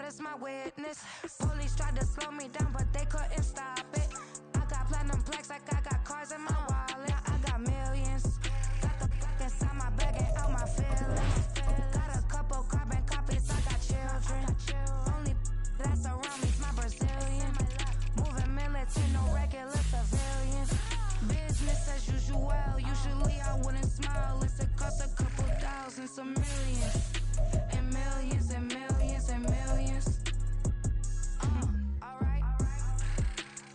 God is my witness. Police tried to slow me down, but they couldn't stop it. I got platinum plaques like I got cars in my wallet. I got millions. Got the fuck inside my bag and out my feelings. Got a couple carbon copies, I got children. Only that's around me's my Brazilian. Moving militant, no regular civilians. Business as usual, usually I wouldn't smile. It cost a couple thousand, some millions. And millions and millions and millions. Alright.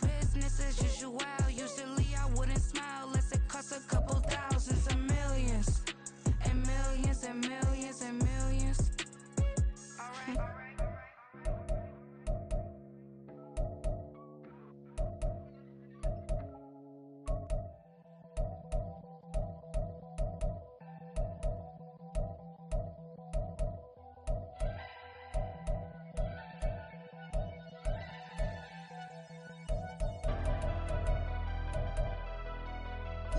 Business as usual, usually I wouldn't smile. Unless it cost a couple thousand, some millions. And millions and millions and millions. Alright.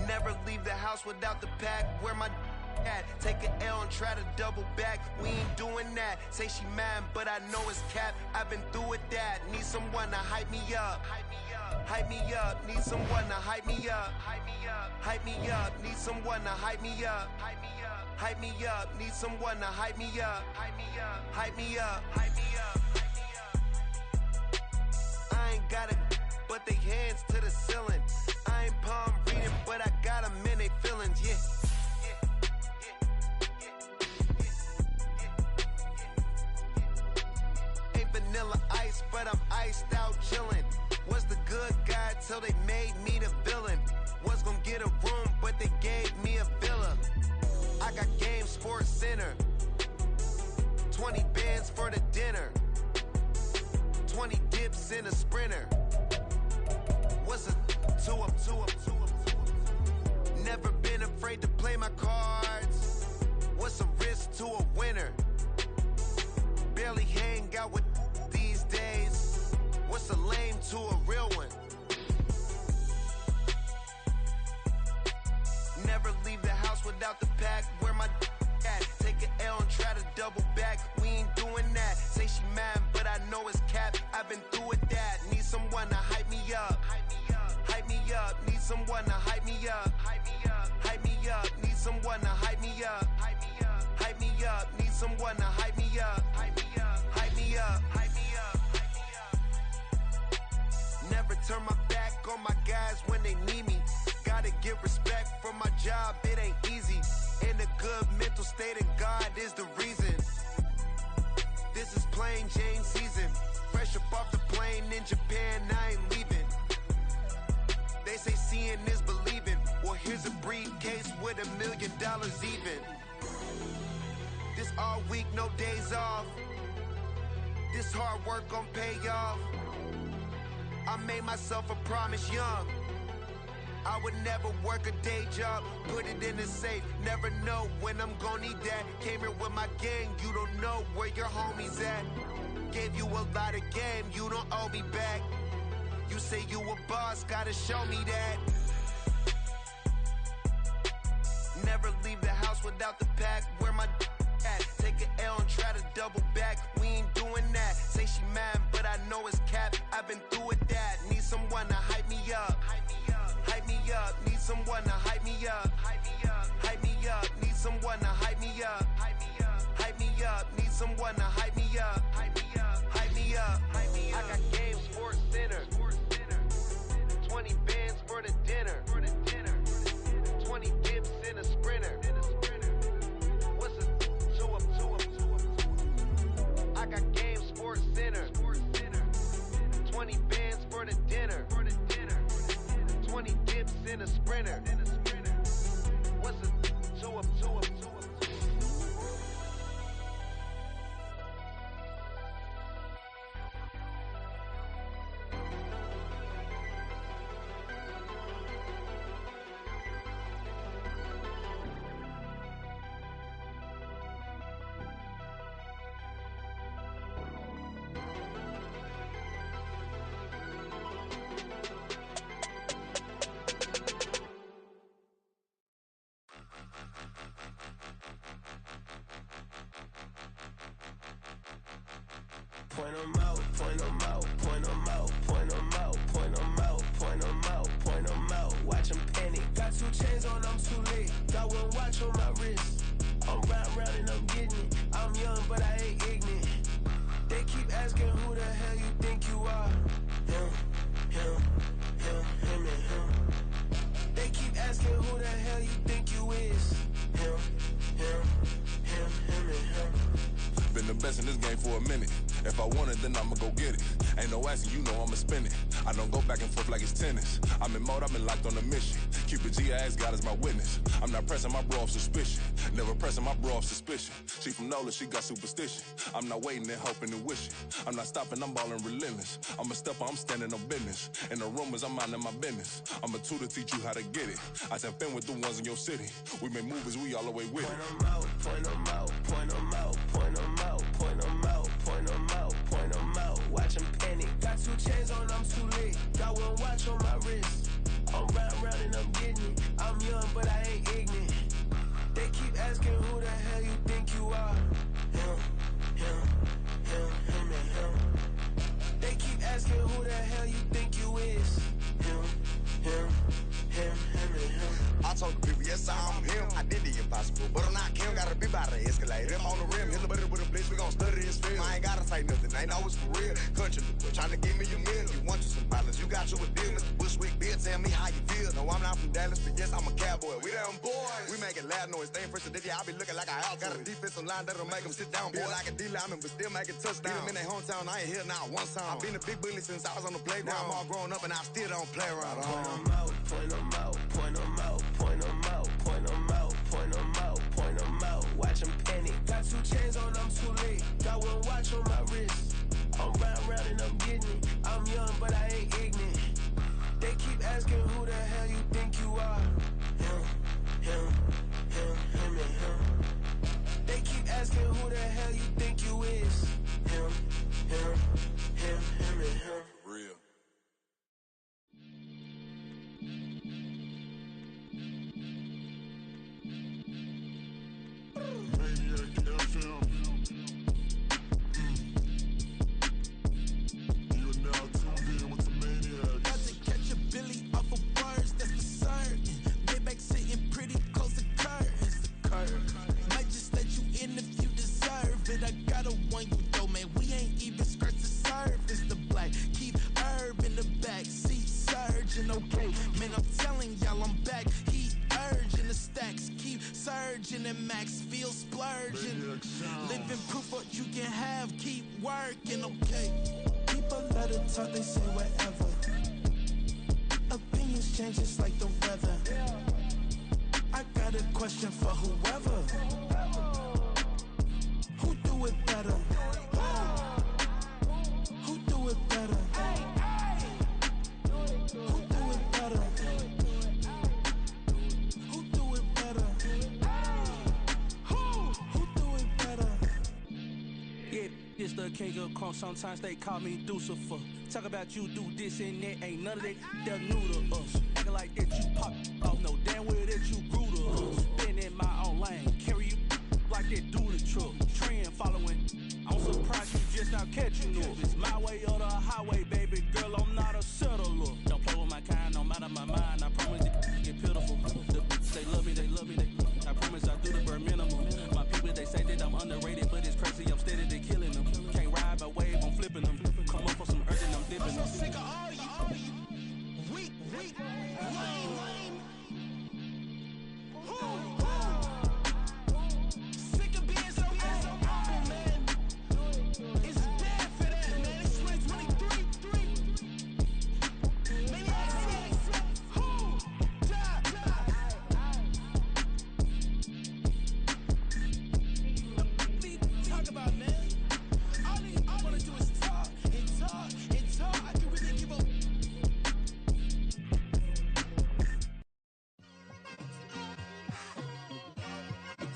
Never leave the house without the pack. Where my at? Take an L and try to double back. We ain't doing that. Say she mad, but I know it's cap. I've been through with that. Need someone to hype me up. Hype me up. Need someone to hype me up. Hype me up. Need someone to hype me up. Hype me up. Need someone to hype me up. Hype me up. Hype me up. I ain't got it, but they hands to the ceiling. I ain't palm reading, but I got them in they feelings, yeah. Ain't vanilla ice, but I'm iced out chillin'. Was the good guy till they made me the villain. Was gonna get a room, but they gave me a villa. I got game, Sports Center. 20 bands for the dinner. 20 dips in a Sprinter. What's a two up? Never been afraid to play my cards. What's a risk to a winner? Barely hang out with these days. What's a lame to a real one? Never leave the house without the pack. Where my at? Take an L and try to double back. We ain't doing that. Say she mad, but I know it's cap. I've been through with that. Need someone to hype me up. Hype me up. Need someone to hype me up. Hype me up. Need someone to hype me up. Hype me up. Need someone to hype me up. Hype me up. Never turn my back on my guys when they need me. Gotta get respect for my job, it ain't easy. In a good mental state and God is the reason. This is plain Jane season. Fresh up off the plane in Japan, I ain't leaving. They say seeing is believing. Well, here's a briefcase with $1 million even. This all week, no days off. This hard work gon' pay off. I made myself a promise young. I would never work a day job, put it in the safe. Never know when I'm gon' need that. Came here with my gang, you don't know where your homies at. Gave you a lot of game, you don't owe me back. You say you a boss, gotta show me that. Never leave the house without the pack. Where my at? Take an L and try to double back. We ain't doing that. Say she mad, but I know it's cap. I've been through with that. Need someone to hype me up. Hype me up. Need someone to hype me up. Hype me up. Need someone to hype me up. Hype me up. Need someone to hype me up. Hype me up. I got game, Sports Center. 20 bands for the dinner. 20 dips in a Sprinter. What's a two up? I got game, Sports Center. 20 bands for the dinner. 20 dips in a Sprinter. What's a two up? wrist. I'm round and I'm getting it. I'm young, but I ain't ignorant. They keep asking who the hell you think you are. Him, and him. They keep asking who the hell you think you is. Him, and him. Been the best in this game for a minute. If I want it, then I'ma go get it. Ain't no asking, you know I'ma spin it. I don't go back and forth like it's tennis. I'm in mode, I've been locked on a mission. Cupid G, I ask God as my witness. I'm not pressing my bro off suspicion. Never pressing my bro off suspicion. She from NOLA, she got superstition. I'm not waiting and hoping and wishing. I'm not stopping, I'm ballin' relentless. I'm a stepper, I'm standing on business. In the rumors, I'm minding my business. I'm a tutor, teach you how to get it. I tap in with the ones in your city. We make movies, we all the way with it. Point them out, point them out, point them out, point them out, point them out, point them out. Watch them panic. Got 2 chains on, I'm too late. Got 1 watch on my wrist. I'm round and I'm getting it. I'm young, but I ain't ignorant. They keep asking who the hell you think you are. Him, and him. They keep asking who the hell you think you is. Him, and him. I told the people, yes, I'm him. I did the impossible, but I'm not Kim. Gotta be by the escalator. Him on the rim, hit the butter with a blitz. We gon' study his film. I ain't gotta say nothing, ain't know it's for real. Country, tryna give me a meal. You want you some violence, you got you a deal. Mr. Bushwick, Bill, tell me how you feel. No, I'm not from Dallas, but yes, I'm a cowboy. We them boys. We making loud noise. Staying first to this, I be looking like a house. Got a defensive line that'll make them sit down. Boy, like a D-lineman, but still making touchdowns. Beat them in their hometown, I ain't here now one time. I been a big bully since I was on the playground. Now I'm all grown up and I still don't play around. Point them out, point them out, point them out, point them out, point them out, point them out, point them out. Watch them panic. Got 2 chains on, I'm too late. Got 1 watch on my wrist. I'm round and I'm getting it. I'm young, but I ain't ignorant. They keep asking who the hell you think you are. Him, and him. They keep asking who the hell you think you is. Him, and him. Real. Maniac FM. You are now tuned in with the Maniacs. Got to catch a Billy off of words, that's for certain. Maybach sitting pretty close to curtains. The curve might just let you in if you deserve it. I got a one you though, man. We ain't even scratched the surface. The black keep herb in the back seat surging. Okay, man, I'm telling y'all I'm back. Heat urging the stacks keep surging and max feel splurging. Living proof what you can have, keep working. Okay, people let it talk, they say whatever. Opinions change just like the weather. I got a question for whoever. Who do it better? Who do it better? Who do it better? Who do it better? Who do it better? Yeah, this the king of crunk. Sometimes they call me Lucifer. Talk about you do this and that. Ain't none of that. They're new to us. Acting like that you pop off. No damn well that you grew to us. Been in my own lane. Carry you like that do the truck. Trend following. I'm surprised you just now catching up. It's my way or the highway, baby girl. I'm not a settler. Don't play with my kind, no matter my mind. I promise it get pitiful. They love me, they love me. I promise I do the bare minimum. My people, they say that I'm underrated, but it's crazy. I'm steady, they killing them. Can't ride my wave, I'm flipping them. Come up for some earth and I'm dipping them. I'm so sick of all you. Weak, lame. Sick of being so humble, man. It's dead for that, man. It's 2023. Maniacs. Who? Die. Talk about, man. All I wanna do is talk and talk and talk. I can really give up.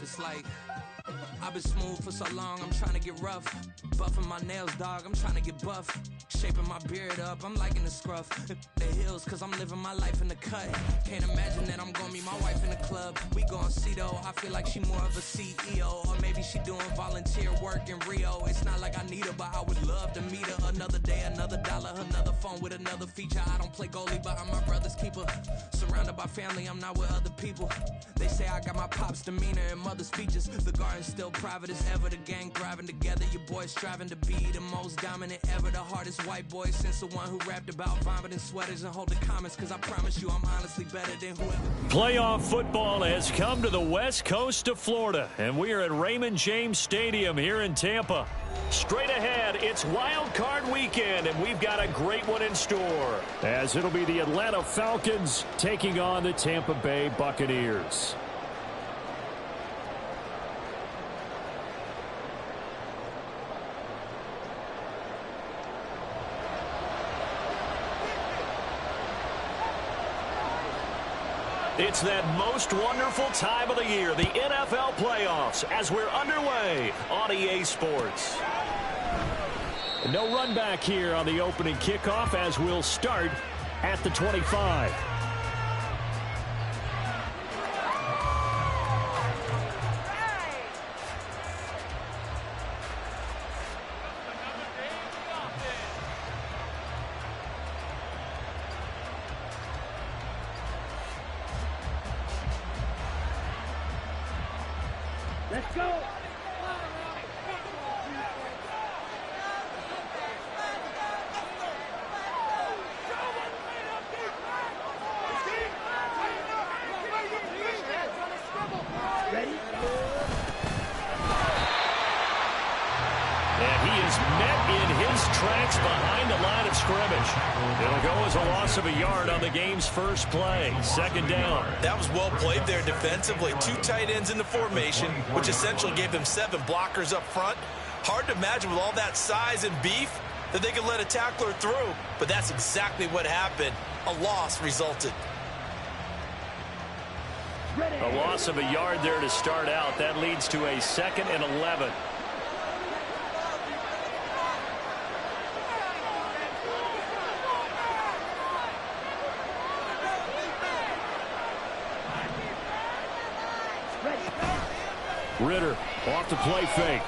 Just like I've been smooth for so long, I'm trying to get rough. Buffing my nails, dog, I'm trying to get buff. shaping my beard up, I'm liking the scruff. The hills, cause I'm living my life in the cut. Can't imagine that I'm gonna meet my wife in the club. We gon' see though, I feel like she more of a CEO. Or maybe she doing volunteer work in Rio. It's not like I need her, but I would love to meet her. Another day, another dollar, another phone with another feature. I don't play goalie, but I'm my brother's keeper. Surrounded by family, I'm not with other people. They say I got my pop's demeanor and mother's features. The garden's still private as ever, the gang thriving together. Your boys striving to be the most dominant ever. The hardest white boy since the one who rapped about vomiting sweaters and holding comments. Cause I promise you I'm honestly better than whoever. Playoff football has come to the west coast of Florida, and we are at Raymond James Stadium here in Tampa. Straight ahead, it's Wild Card Weekend, and we've got a great one in store, as it'll be the Atlanta Falcons taking on the Tampa Bay Buccaneers. It's that most wonderful time of the year, the NFL playoffs, as we're underway on EA Sports. No run back here on the opening kickoff, as we'll start at the 25. Let's go! Ready? And he is met in his tracks behind the line of scrimmage. It'll go as a loss of a yard on the game's first play. Second down. That was well played there defensively. 2 tight ends in the formation, which essentially gave them 7 blockers up front. Hard to imagine with all that size and beef that they could let a tackler through, but that's exactly what happened. A loss resulted. A loss of a yard there to start out. That leads to a 2nd and 11. Ritter off the play fake.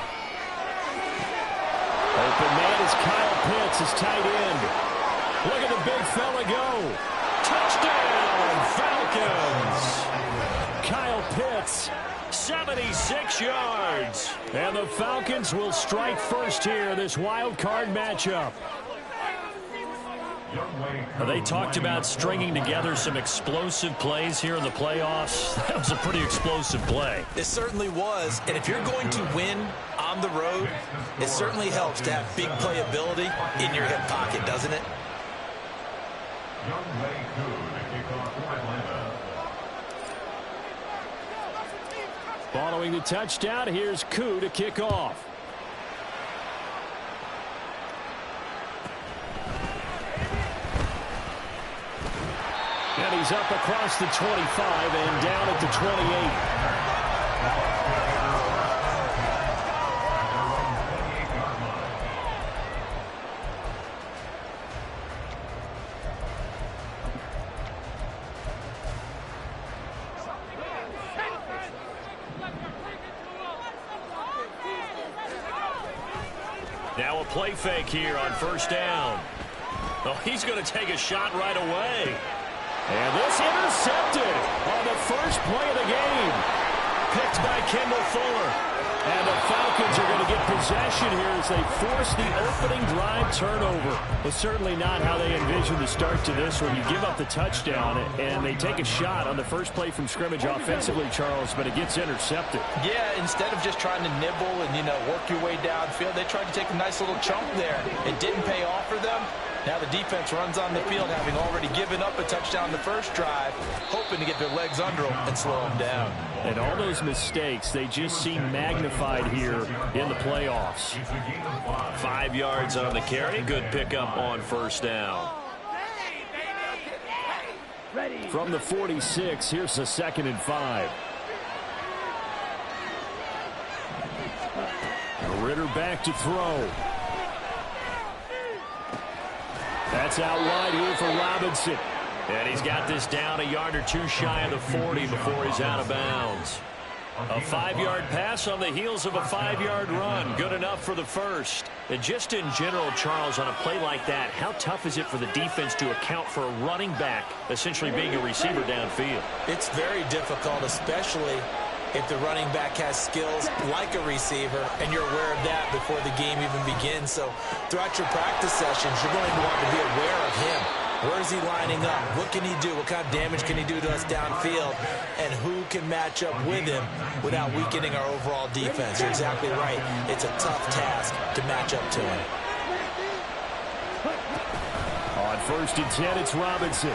Open man is Kyle Pitts, his tight end. Look at the big fella go. Touchdown, Falcons. Kyle Pitts, 76 yards. And the Falcons will strike first here, this wild card matchup. They talked about stringing together some explosive plays here in the playoffs. That was a pretty explosive play. It certainly was. And if you're going to win on the road, it certainly helps to have big playability in your hip pocket, doesn't it? Following the touchdown, here's Koo to kick off. And he's up across the 25 and down at the 28. Now a play fake here on first down. Oh, he's going to take a shot right away. And this intercepted on the first play of the game. Picked by Kendall Fuller. And the Falcons are going to get possession here as they force the opening drive turnover. It's certainly not how they envisioned the start to this one. You give up the touchdown, and they take a shot on the first play from scrimmage offensively, Charles, but it gets intercepted. Yeah, instead of just trying to nibble and, work your way downfield, they tried to take a nice little chunk there. It didn't pay off for them. Now the defense runs on the field, having already given up a touchdown the first drive, hoping to get their legs under them and slow them down. And all those mistakes, they just seem magnified here in the playoffs. 5 yards on the carry. Good pickup on first down. From the 46, here's a 2nd and 5. Ritter back to throw. That's out wide here for Robinson. And he's got this down a yard or two shy of the 40 before he's out of bounds. A 5-yard pass on the heels of a 5-yard run. Good enough for the first. And just in general, Charles, on a play like that, how tough is it for the defense to account for a running back essentially being a receiver downfield? It's very difficult, especially if the running back has skills like a receiver, and you're aware of that before the game even begins. So throughout your practice sessions, you're going to want to be aware of him. Where is he lining up? What can he do? What kind of damage can he do to us downfield? And who can match up with him without weakening our overall defense? You're exactly right. It's a tough task to match up to him. On 1st and 10, it's Robinson.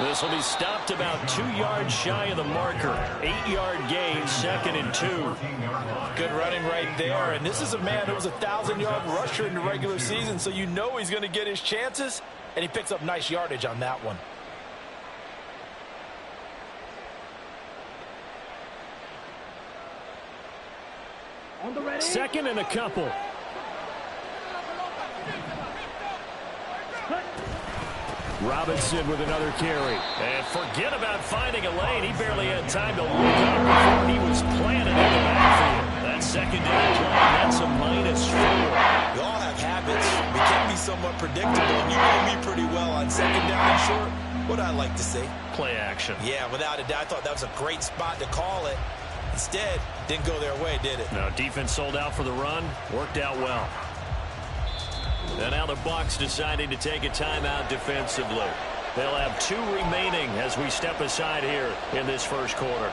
This will be stopped about 2 yards shy of the marker. 8-yard gain, 2nd and 2. Good running right there. And this is a man who was a 1,000-yard rusher in the regular season, so you know he's going to get his chances, and he picks up nice yardage on that one. On the ready. 2nd and a couple. Robinson with another carry. And forget about finding a lane. He barely had time to look up before he was planted in the backfield. That 2nd down play, that's a -4. We all have habits. We can be somewhat predictable. You know me pretty well on 2nd down and short. What I like to see. Play action. Yeah, without a doubt. I thought that was a great spot to call it. Instead, didn't go their way, did it? No, defense sold out for the run. Worked out well. And now the Bucs deciding to take a timeout defensively. They'll have 2 remaining as we step aside here in this first quarter.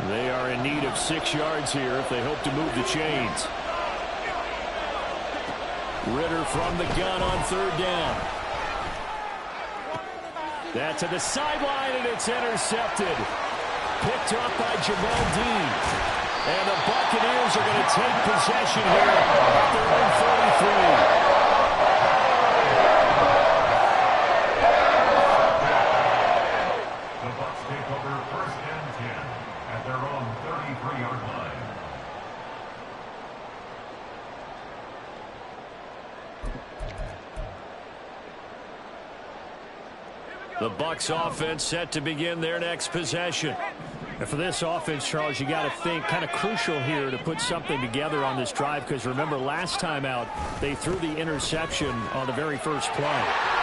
They are in need of 6 yards here if they hope to move the chains. Ritter from the gun on 3rd down. That's to the sideline, and it's intercepted. Picked up by Jamel Dean. And the Buccaneers are going to take possession here at their own 43. The Bucs take over 1st and 10 at their own 33-yard line. The Bucs offense set to begin their next possession. And for this offense, Charles, you got to think kind of crucial here to put something together on this drive, because remember last time out they threw the interception on the very first play.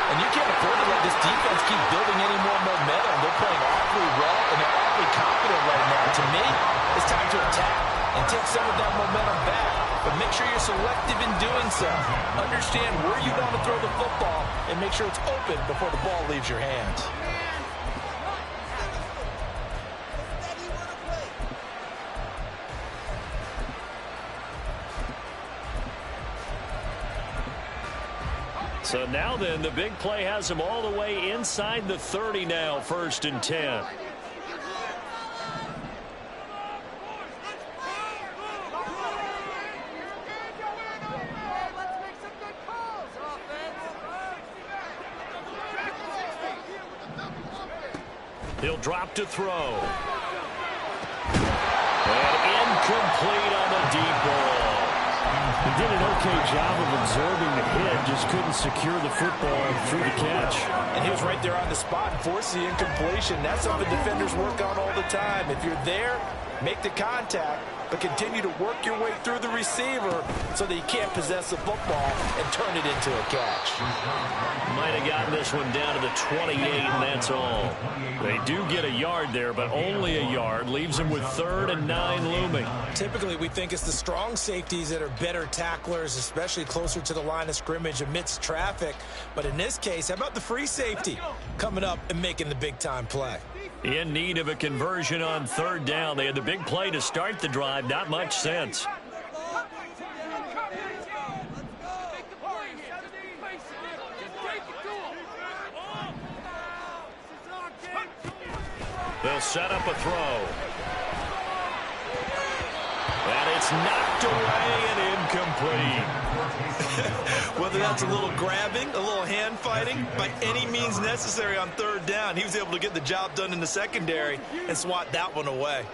And you can't afford to let this defense keep building any more momentum. They're playing awfully well, and they're awfully confident right now. To me, it's time to attack and take some of that momentum back. But make sure you're selective in doing so. Understand where you want to throw the football and make sure it's open before the ball leaves your hands. So now then, the big play has them all the way inside the 30 now, 1st and 10. He'll drop to throw. And incomplete on the deep ball. He did an okay job of absorbing the hit, just couldn't secure the football through the catch. And he was right there on the spot and forced the incompletion. That's something defenders work on all the time. If you're there, make the contact, but continue to work your way through the receiver so that he can't possess the football and turn it into a catch. Might have gotten this one down to the 28, and that's all. They do get a yard there, but only a yard. Leaves them with 3rd and 9 looming. Typically, we think it's the strong safeties that are better tacklers, especially closer to the line of scrimmage amidst traffic. But in this case, how about the free safety coming up and making the big-time play? In need of a conversion on 3rd down. They had the big play to start the drive. Not much sense. They'll set up a throw. And it's knocked away and incomplete. Whether that's a little grabbing, a little hand fighting, by any means necessary on 3rd down, he was able to get the job done in the secondary and swat that one away.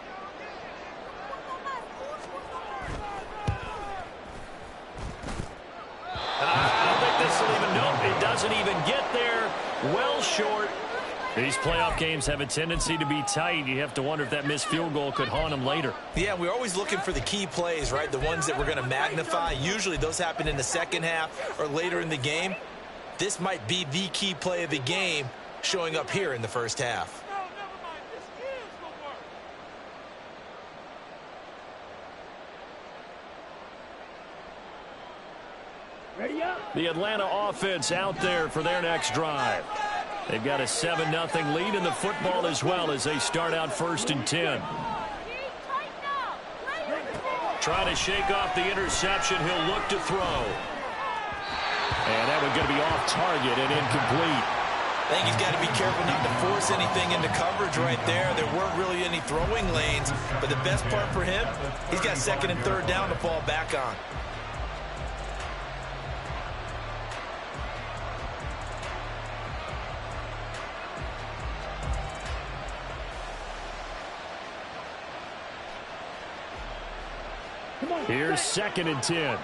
These playoff games have a tendency to be tight. You have to wonder if that missed field goal could haunt them later. Yeah, we're always looking for the key plays, right? The ones that we're going to magnify. Usually those happen in the second half or later in the game. This might be the key play of the game showing up here in the first half. The Atlanta offense out there for their next drive. They've got a 7-0 lead in the football as well as they start out 1st and 10. Trying to shake off the interception. He'll look to throw. And that one's going to be off target and incomplete. I think he's got to be careful not to force anything into coverage right there. There weren't really any throwing lanes. But the best part for him, he's got 2nd and 3rd down to fall back on. Here's 2nd and 10.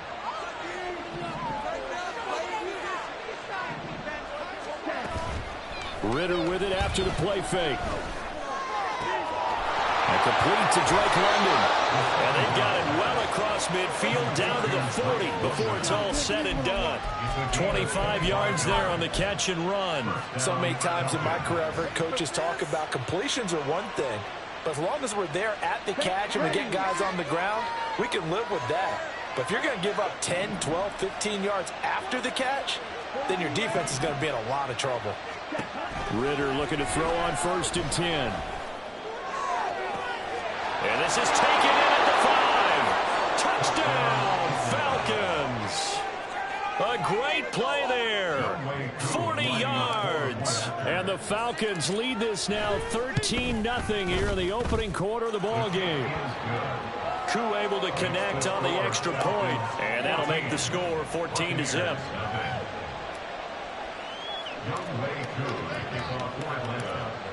Ritter with it after the play fake. And complete to Drake London. And they've got it well across midfield down to the 40 before it's all said and done. 25 yards there on the catch and run. So many times in my career I've heard coaches talk about completions are one thing. But as long as we're there at the catch and we get guys on the ground, we can live with that. But if you're going to give up 10, 12, 15 yards after the catch, then your defense is going to be in a lot of trouble. Ritter looking to throw on 1st and 10. And this is taken in at the 5. Touchdown, Falcons. A great play there. 40 yards. And the Falcons lead this now 13-0 here in the opening quarter of the ball game. Koo able to connect on the extra point, and that'll make the score 14-0.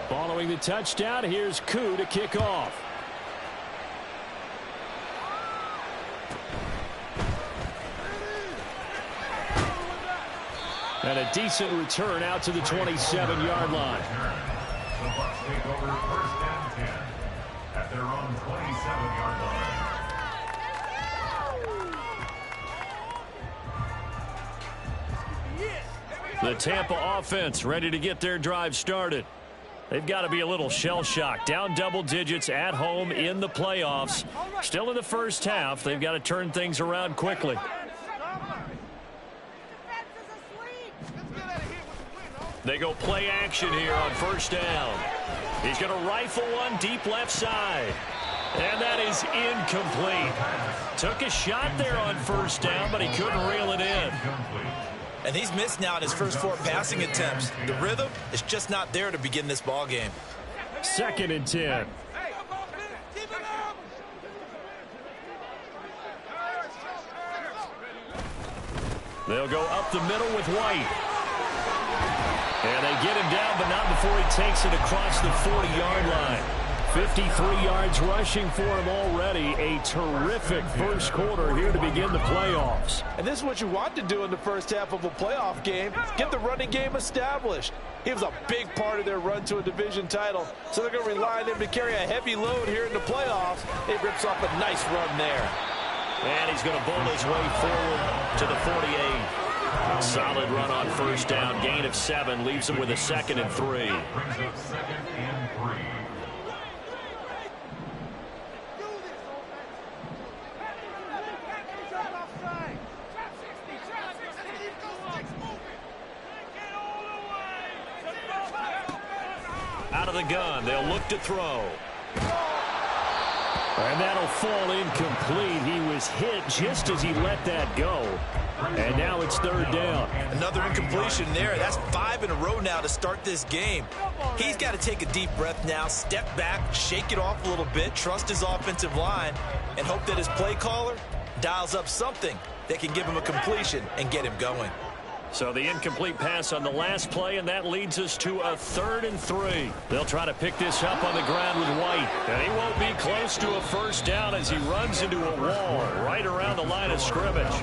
Following the touchdown, here's Koo to kick off. And a decent return out to the 27-yard line. The Bucs take over 1st and 10 at their own 27-yard line. The Tampa offense ready to get their drive started. They've got to be a little shell-shocked. Down double digits at home in the playoffs. Still in the first half. They've got to turn things around quickly. They go play action here on 1st down. He's going to rifle one deep left side. And that is incomplete. Took a shot there on 1st down, but he couldn't reel it in. And he's missed now in his first 4 passing attempts. The rhythm is just not there to begin this ball game. 2nd and 10. They'll go up the middle with White. And they get him down, but not before he takes it across the 40-yard line. 53 yards rushing for him already. A terrific first quarter here to begin the playoffs. And this is what you want to do in the first half of a playoff game. Get the running game established. He was a big part of their run to a division title. So they're going to rely on him to carry a heavy load here in the playoffs. He rips off a nice run there. And he's going to bowl his way forward to the 48. Solid run on 1st down. Gain of 7 leaves him with a 2nd and 3. Brings up 2nd and 3. Out of the gun, they'll look to throw. And that'll fall incomplete. He was hit just as he let that go. And now it's 3rd down. Another incompletion there. That's 5 in a row now to start this game. He's got to take a deep breath now, step back, shake it off a little bit, trust his offensive line, and hope that his play caller dials up something that can give him a completion and get him going. So the incomplete pass on the last play, and that leads us to a 3rd and 3. They'll try to pick this up on the ground with White. And he won't be close to a 1st down as he runs into a wall right around the line of scrimmage.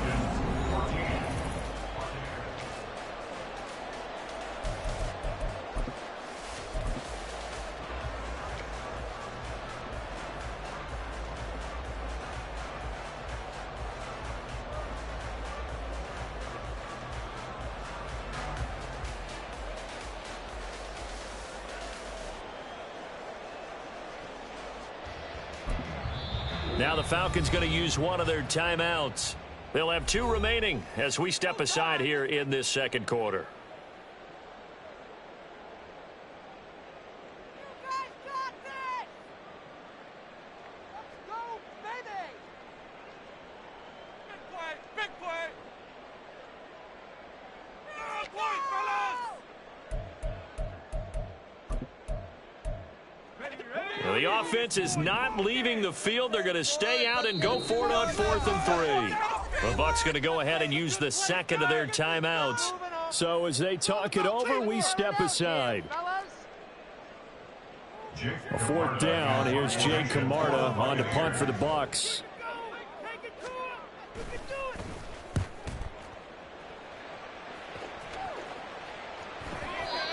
Now the Falcons going to use one of their timeouts. They'll have 2 remaining as we step aside here in this second quarter. The offense is not leaving the field. They're going to stay out and go for it on 4th and 3. The Bucs going to go ahead and use the second of their timeouts. So as they talk it over, we step aside. A 4th down. Here's Jake Camarda on to punt for the Bucs.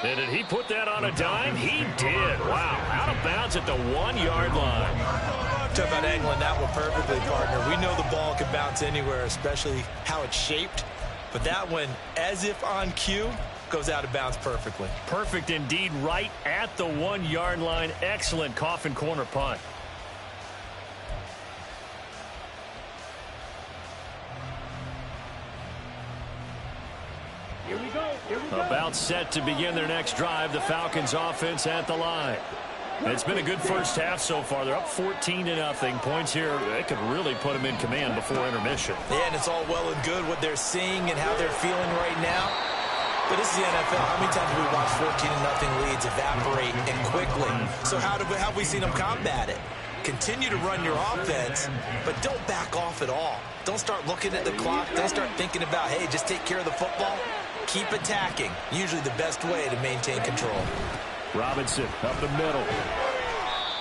And did he put that on a dime? He did. Wow. Out of bounds at the 1-yard line. Talk about angling that one perfectly, partner. We know the ball can bounce anywhere, especially how it's shaped. But that one, as if on cue, goes out of bounds perfectly. Perfect indeed, right at the 1-yard line. Excellent coffin corner punt. About set to begin their next drive. The Falcons offense at the line. It's been a good first half so far. They're up 14-0. Points here, they could really put them in command before intermission. Yeah, and it's all well and good what they're seeing and how they're feeling right now. But this is the NFL. How many times have we watched 14-0 leads evaporate and quickly? So how have we seen them combat it? Continue to run your offense, but don't back off at all. Don't start looking at the clock. Don't start thinking about, hey, just take care of the football. Keep attacking. Usually the best way to maintain control. Robinson up the middle.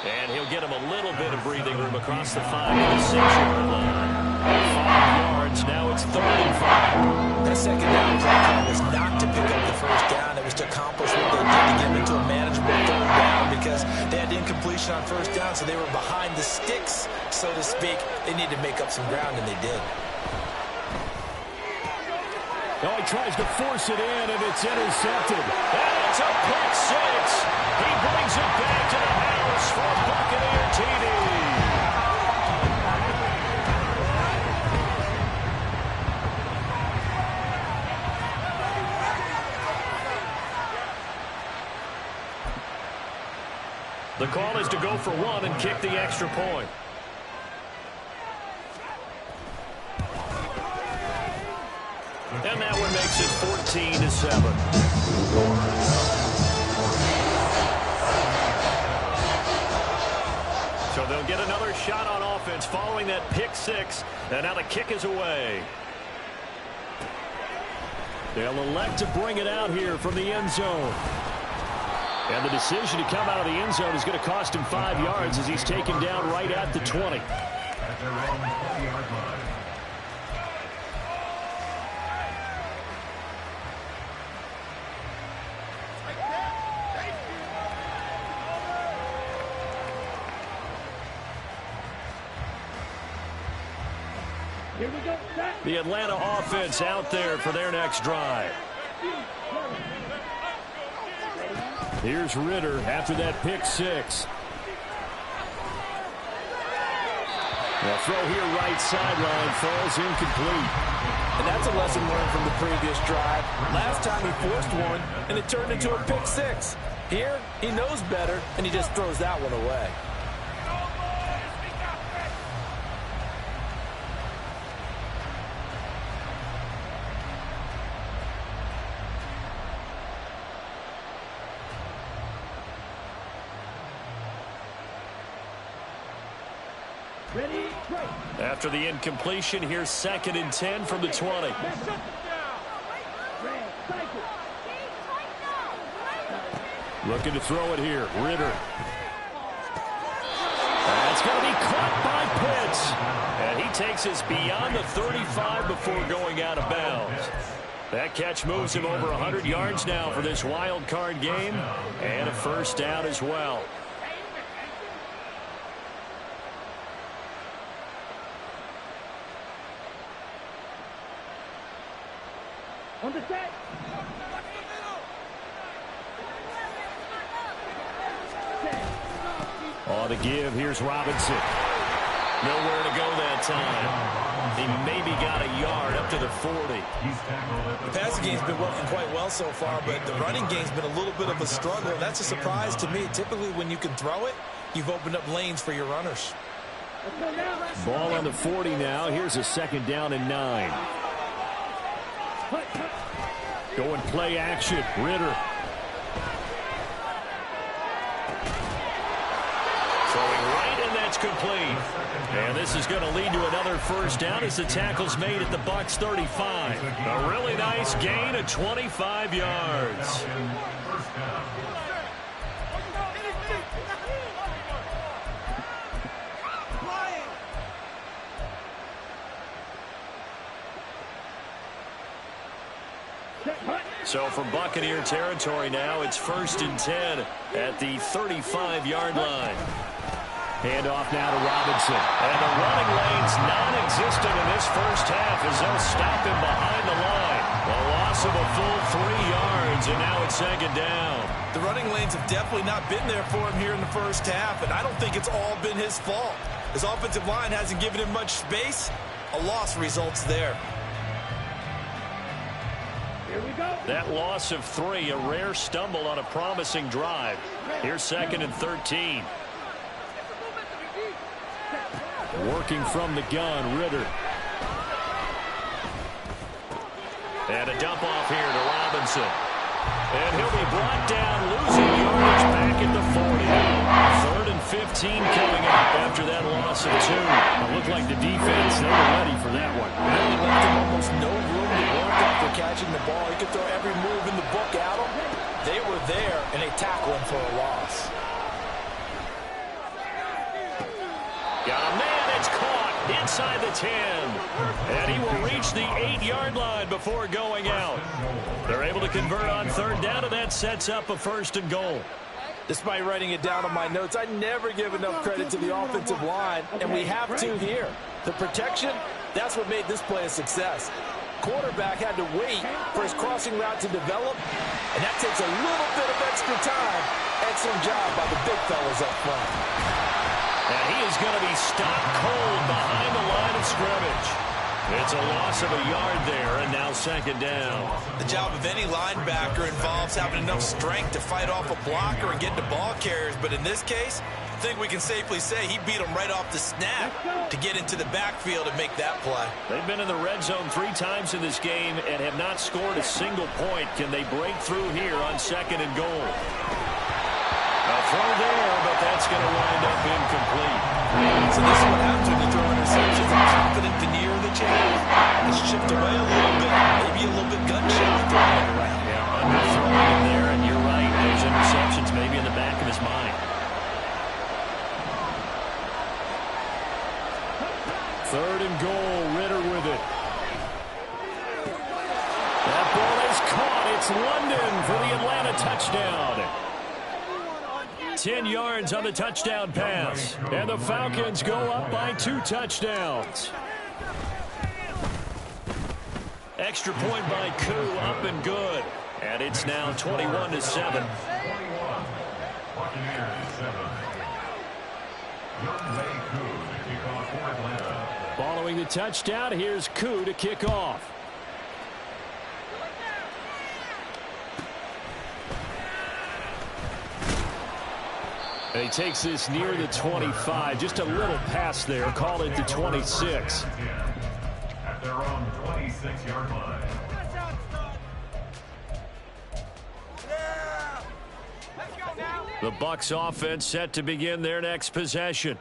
And he'll get him a little bit of breathing room across the 5 to the 6-yard line. 5 yards. Now it's 3rd and 5. That second down play call was not to pick up the first down. It was to accomplish what they did to get them into a manageable 3rd down because they had incompletion on first down, so they were behind the sticks, so to speak. They needed to make up some ground, and they did. Oh, he tries to force it in, and it's intercepted. And it's a pick 6. He brings it back to the house for Buccaneer TD. The call is to go for 1 and kick the extra point. And that one makes it 14-7. So they'll get another shot on offense following that pick 6. And now the kick is away. They'll elect to bring it out here from the end zone. And the decision to come out of the end zone is going to cost him 5 yards as he's taken down right at the 20. At their own 20-yard line. The Atlanta offense out there for their next drive. Here's Ritter after that pick 6. The throw here right sideline falls incomplete. And that's a lesson learned from the previous drive. Last time he forced one, and it turned into a pick 6. Here, he knows better, and he just throws that one away. After the incompletion, here's 2nd and 10 from the 20. Looking to throw it here. Ritter. That's going to be caught by Pitts. And he takes us beyond the 35 before going out of bounds. That catch moves him over 100 yards now for this wild card game. And a first down as well. On the set. On the give, here's Robinson. Nowhere to go that time. He maybe got a yard up to the 40. The passing game's been working quite well so far, but the running game's been a little bit of a struggle. That's a surprise to me. Typically, when you can throw it, you've opened up lanes for your runners. Ball on the 40 now. Here's a 2nd down and 9. Going play action. Ritter. Throwing right, and that's complete. And this is going to lead to another 1st down as the tackle's made at the Bucs 35. A really nice gain of 25 yards. So from Buccaneer territory now, it's 1st and 10 at the 35-yard line. Handoff now to Robinson. And the running lane's non-existent in this 1st half as they'll stop him behind the line. A loss of a full 3 yards, and now it's 2nd down. The running lanes have definitely not been there for him here in the 1st half, and I don't think it's all been his fault. His offensive line hasn't given him much space. A loss results there. That loss of 3, a rare stumble on a promising drive. Here's 2nd and 13. Working from the gun, Ritter. And a dump off here to Robinson. And he'll be brought down, losing yardage back at the 40. 3rd and 15 coming up after that loss of 2. It looked like the defense, they were ready for that one. Really left him almost no room to work after catching the ball. He could throw every move in the book at him. They were there, and they tackled him for a loss. Got a man that's caught inside the 10. And he will reach the 8-yard line before going out. They're able to convert on 3rd down, and that sets up a 1st and goal. Despite writing it down on my notes, I never give enough credit to the offensive line, and we have to here. The protection, that's what made this play a success. Quarterback had to wait for his crossing route to develop, and that takes a little bit of extra time. Excellent job by the big fellas up front. And he is going to be stopped cold behind the line of scrimmage. It's a loss of a yard there, and now 2nd down. The job of any linebacker involves having enough strength to fight off a blocker and get to ball carriers, but in this case, I think we can safely say he beat him right off the snap to get into the backfield and make that play. They've been in the red zone 3 times in this game and have not scored a single point. Can they break through here on 2nd and goal? A throw there, but that's going to wind up incomplete. So this is what happens when you throw interceptions. A confident veneer that you have. It's chipped away a little bit, maybe a little bit gun-shy throwing it around. Yeah, underthrowing him there, and you're right. Those interceptions maybe in the back of his mind. 3rd and goal, Ritter with it. That ball is caught. It's London for the Atlanta touchdown. 10 yards on the touchdown pass. And the Falcons go up by 2 touchdowns. Extra point by Koo, up and good. And it's now 21-7. Following the touchdown, here's Koo to kick off. And he takes this near the 25. Just a little pass there. Call it the 26. At their own 26-yard line. The Bucs offense set to begin their next possession.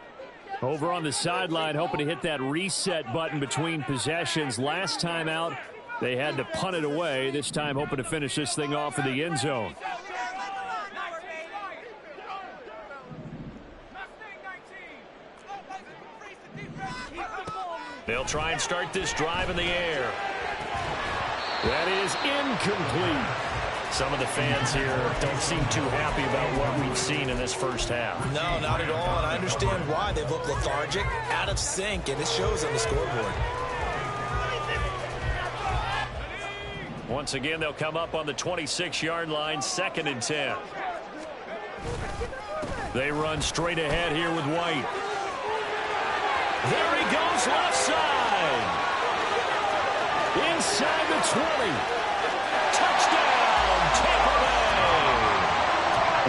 Over on the sideline, hoping to hit that reset button between possessions. Last time out, they had to punt it away. This time, hoping to finish this thing off in the end zone. They'll try and start this drive in the air. That is incomplete. Some of the fans here don't seem too happy about what we've seen in this 1st half. No, not at all, and I understand why. They've looked lethargic, out of sync, and it shows on the scoreboard. Once again, they'll come up on the 26-yard line, 2nd and 10. They run straight ahead here with White. There he goes left side. Inside the 20. Touchdown, Tampa Bay.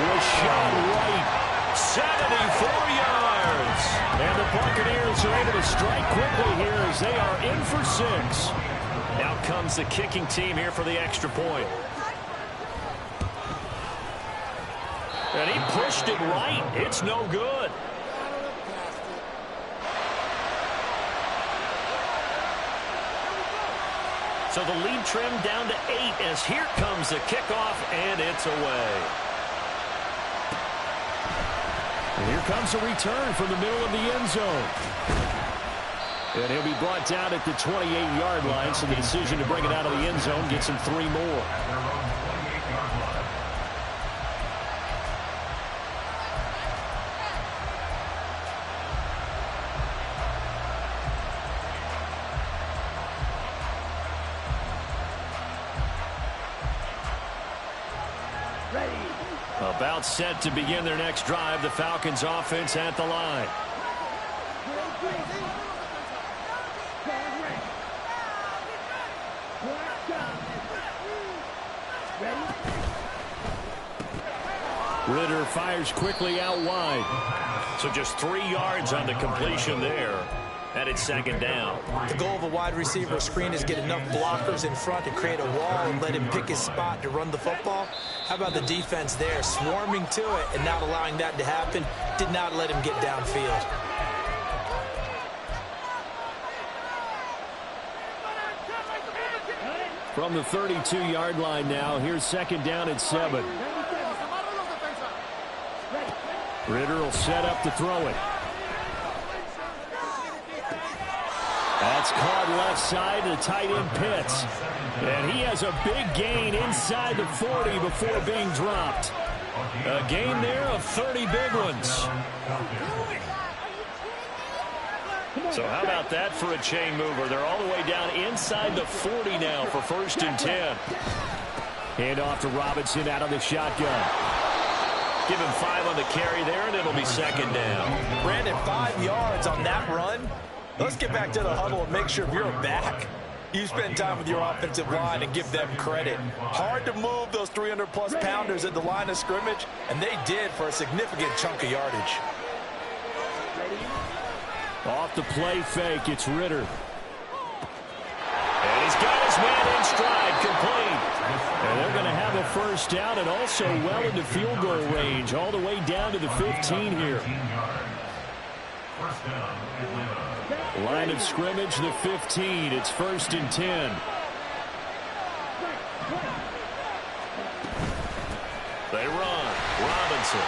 Was shot right. 74 yards. And the Buccaneers are able to strike quickly here as they are in for 6. Now comes the kicking team here for the extra point. And he pushed it right. It's no good. So the lead trimmed down to 8 as here comes the kickoff, and it's away. And here comes a return from the middle of the end zone. And he'll be brought down at the 28-yard line, so the decision to bring it out of the end zone gets him 3 more. About set to begin their next drive. The Falcons offense at the line. Ritter fires quickly out wide. So just 3 yards on the completion there. And it's second down. The goal of a wide receiver screen is get enough blockers in front to create a wall and let him pick his spot to run the football. How about the defense there, swarming to it and not allowing that to happen? Did not let him get downfield. From the 32-yard line now, here's second down at 7. Ritter will set up to throw it. That's caught left side to tight end Pitts. And he has a big gain inside the 40 before being dropped. A gain there of 30 big ones. So how about that for a chain mover? They're all the way down inside the 40 now for 1st and 10. Hand off to Robinson out of the shotgun. Give him 5 on the carry there, and it'll be second down. Brandon, 5 yards on that run. Let's get back to the huddle and make sure if you're a back, you spend time with your offensive line and give them credit. Hard to move those 300-plus pounders at the line of scrimmage, and they did for a significant chunk of yardage. Off the play fake, it's Ritter. And he's got his man in stride, complete. And they're going to have a first down and also well into field goal range, all the way down to the 15 here. Line of scrimmage, the 15. It's 1st and 10. They run. Robinson.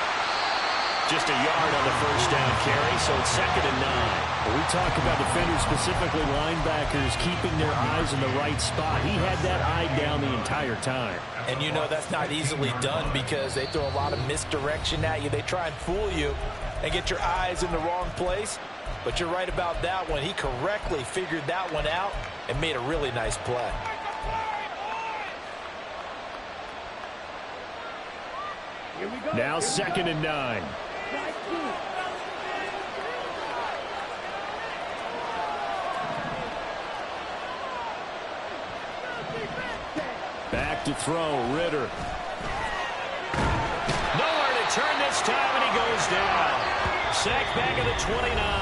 Just a yard on the first down carry, so it's 2nd and 9. We talk about defenders, specifically linebackers, keeping their eyes in the right spot. He had that eye down the entire time. And you know that's not easily done because they throw a lot of misdirection at you. They try and fool you and get your eyes in the wrong place. But you're right about that one. He correctly figured that one out and made a really nice play. Now 2nd and 9. Back to throw, Ritter. Nowhere to turn this time, and he goes down. Sacked back at the 29.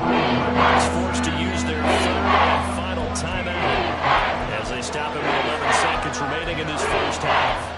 He's forced to use their 3rd and final timeout as they stop him with 11 seconds remaining in this first half.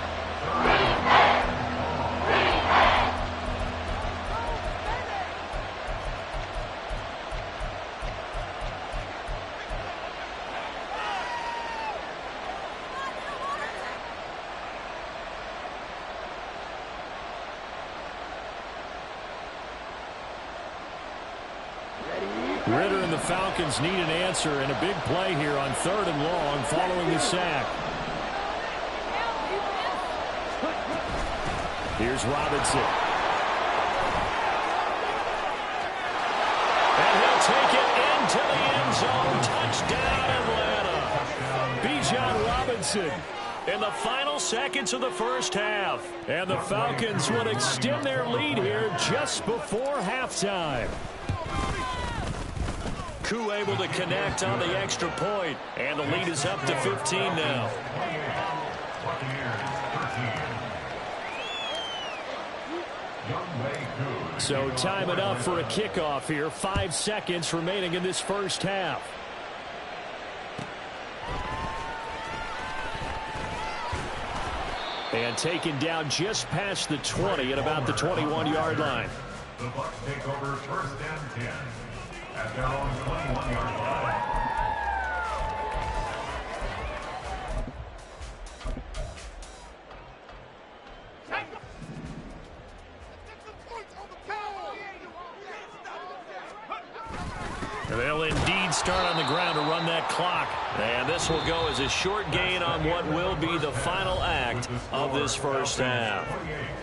Ritter and the Falcons need an answer, and a big play here on 3rd and long following the sack. Here's Robinson. And he'll take it into the end zone. Touchdown, Atlanta. Bijan Robinson in the final seconds of the first half. And the Falcons will extend their lead here just before halftime. Ku able to connect on the extra point, and the lead is up to 15 now. So time it up for a kickoff here. 5 seconds remaining in this first half. And taken down just past the 20 at about the 21-yard line. The Bucs take over 1st and 10 at their own 21-yard line. They'll indeed start on the ground to run that clock. And this will go as a short gain on what will be the final act of this first half.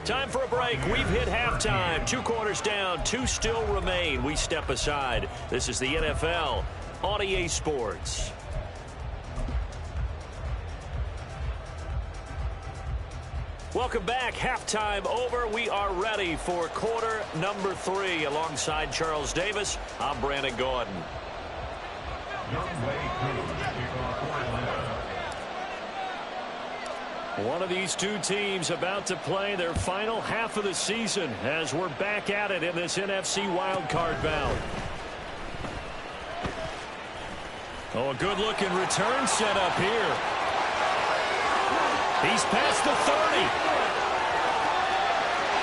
Time for a break. We've hit halftime. 2 quarters down, 2 still remain. We step aside. This is the NFL on EA Sports. Welcome back. Halftime over. We are ready for quarter number 3. Alongside Charles Davis, I'm Brandon Gordon. One of these two teams about to play their final half of the season as we're back at it in this NFC wildcard bout. Oh, a good-looking return set up here. He's past the 30.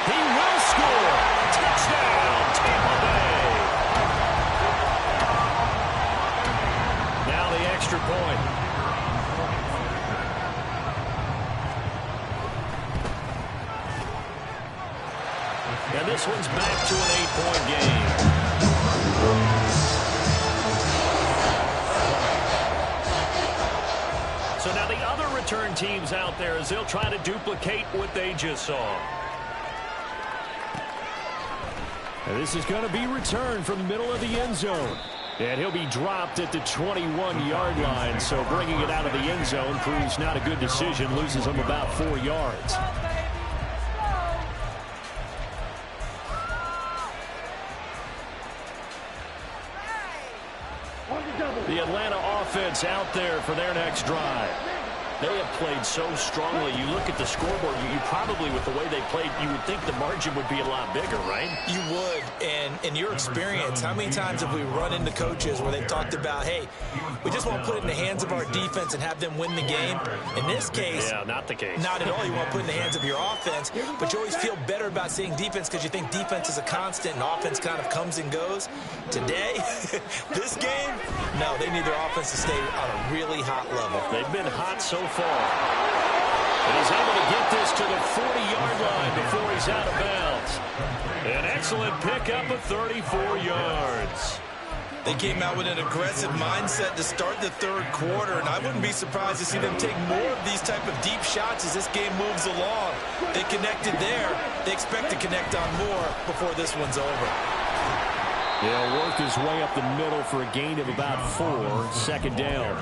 He will score. Touchdown, Tampa Bay. Now the extra point. And this one's back to an 8-point game. So now the other return teams out there as they'll try to duplicate what they just saw. And this is going to be returned from the middle of the end zone. And he'll be dropped at the 21-yard line. So bringing it out of the end zone proves not a good decision. Loses him about 4 yards. The Atlanta offense out there for their next drive. They have played so strongly. You look at the scoreboard, you probably, with the way they played, you would think the margin would be a lot bigger, right? You would. And in your experience, how many times have we run into coaches where they've talked about, hey, we just want to put it in the hands of our defense and have them win the game? In this case, yeah, not the case. Not at all. You want to put it in the hands of your offense, but you always feel better about seeing defense because you think defense is a constant and offense kind of comes and goes. Today, this game, no, they need their offense to stay on a really hot level. They've been hot so far. And he's able to get this to the 40-yard line before he's out of bounds. An excellent pickup of 34 yards. They came out with an aggressive mindset to start the third quarter, and I wouldn't be surprised to see them take more of these type of deep shots as this game moves along. They connected there. They expect to connect on more before this one's over. He'll work his way up the middle for a gain of about 4, second down.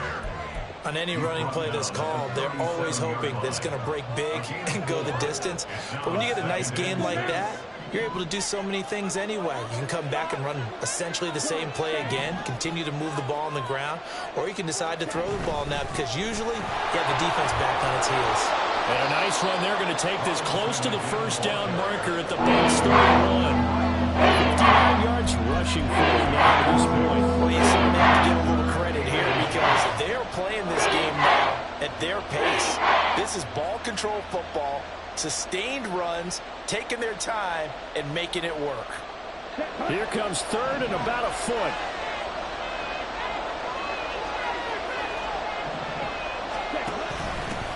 On any running play that's called, they're always hoping that it's going to break big and go the distance. But when you get a nice gain like that, you're able to do so many things anyway. You can come back and run essentially the same play again, continue to move the ball on the ground, or you can decide to throw the ball now because usually you have the defense back on its heels. And a nice run. They're going to take this close to the first down marker at the Bucs 31. 59 yards rushing for them now at this point. Well, you certainly have to give a little credit here because they're playing this game now at their pace. This is ball control football, sustained runs, taking their time, and making it work. Here comes third and about a foot.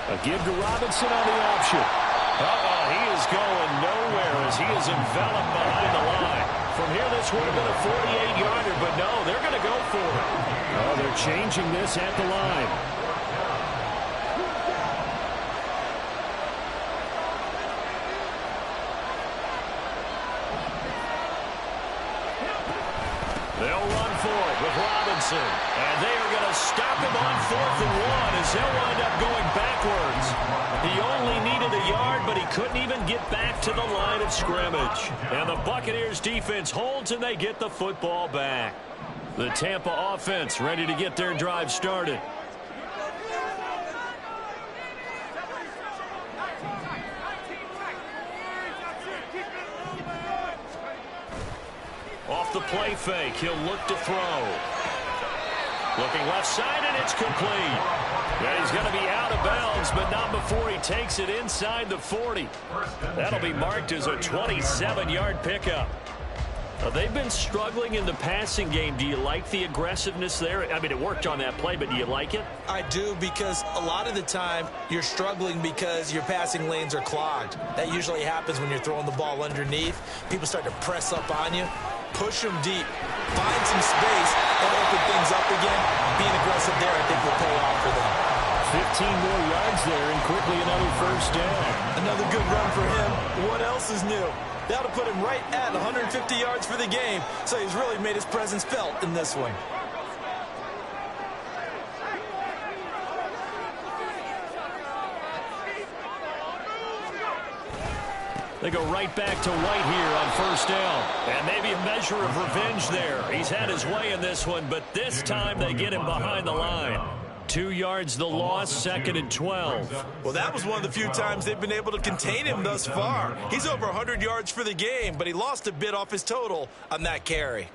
A give to Robinson on the option. He is going nowhere as he is enveloped behind the line. From here, this would have been a 48-yarder, but no, they're going to go for it. Oh, they're changing this at the line. They'll run for it with Robinson. And they are going to stop him on 4th and 1 as they'll wind up going backwards. He only needed a yard, but he couldn't even get back to the line of scrimmage. And the Buccaneers defense holds and they get the football back. The Tampa offense ready to get their drive started. Off the play fake, he'll look to throw. Looking left side, and it's complete. Yeah, he's going to be out of bounds, but not before he takes it inside the 40. That'll be marked as a 27-yard pickup. They've been struggling in the passing game. Do you like the aggressiveness there? I mean, it worked on that play, but do you like it? I do, because a lot of the time you're struggling because your passing lanes are clogged. That usually happens when you're throwing the ball underneath. People start to press up on you. Push them deep. Find some space and open things up again. Being aggressive there, I think, will pay off for them. 15 more yards there and quickly another first down. Another good run for him. What else is new? That'll put him right at 150 yards for the game. So he's really made his presence felt in this one. They go right back to White here on first down. And maybe a measure of revenge there. He's had his way in this one, but this time they get him behind the line. 2 yards the loss, 2nd and 12. Well, that was one of the few times they've been able to contain him thus far. He's over 100 yards for the game, but he lost a bit off his total on that carry.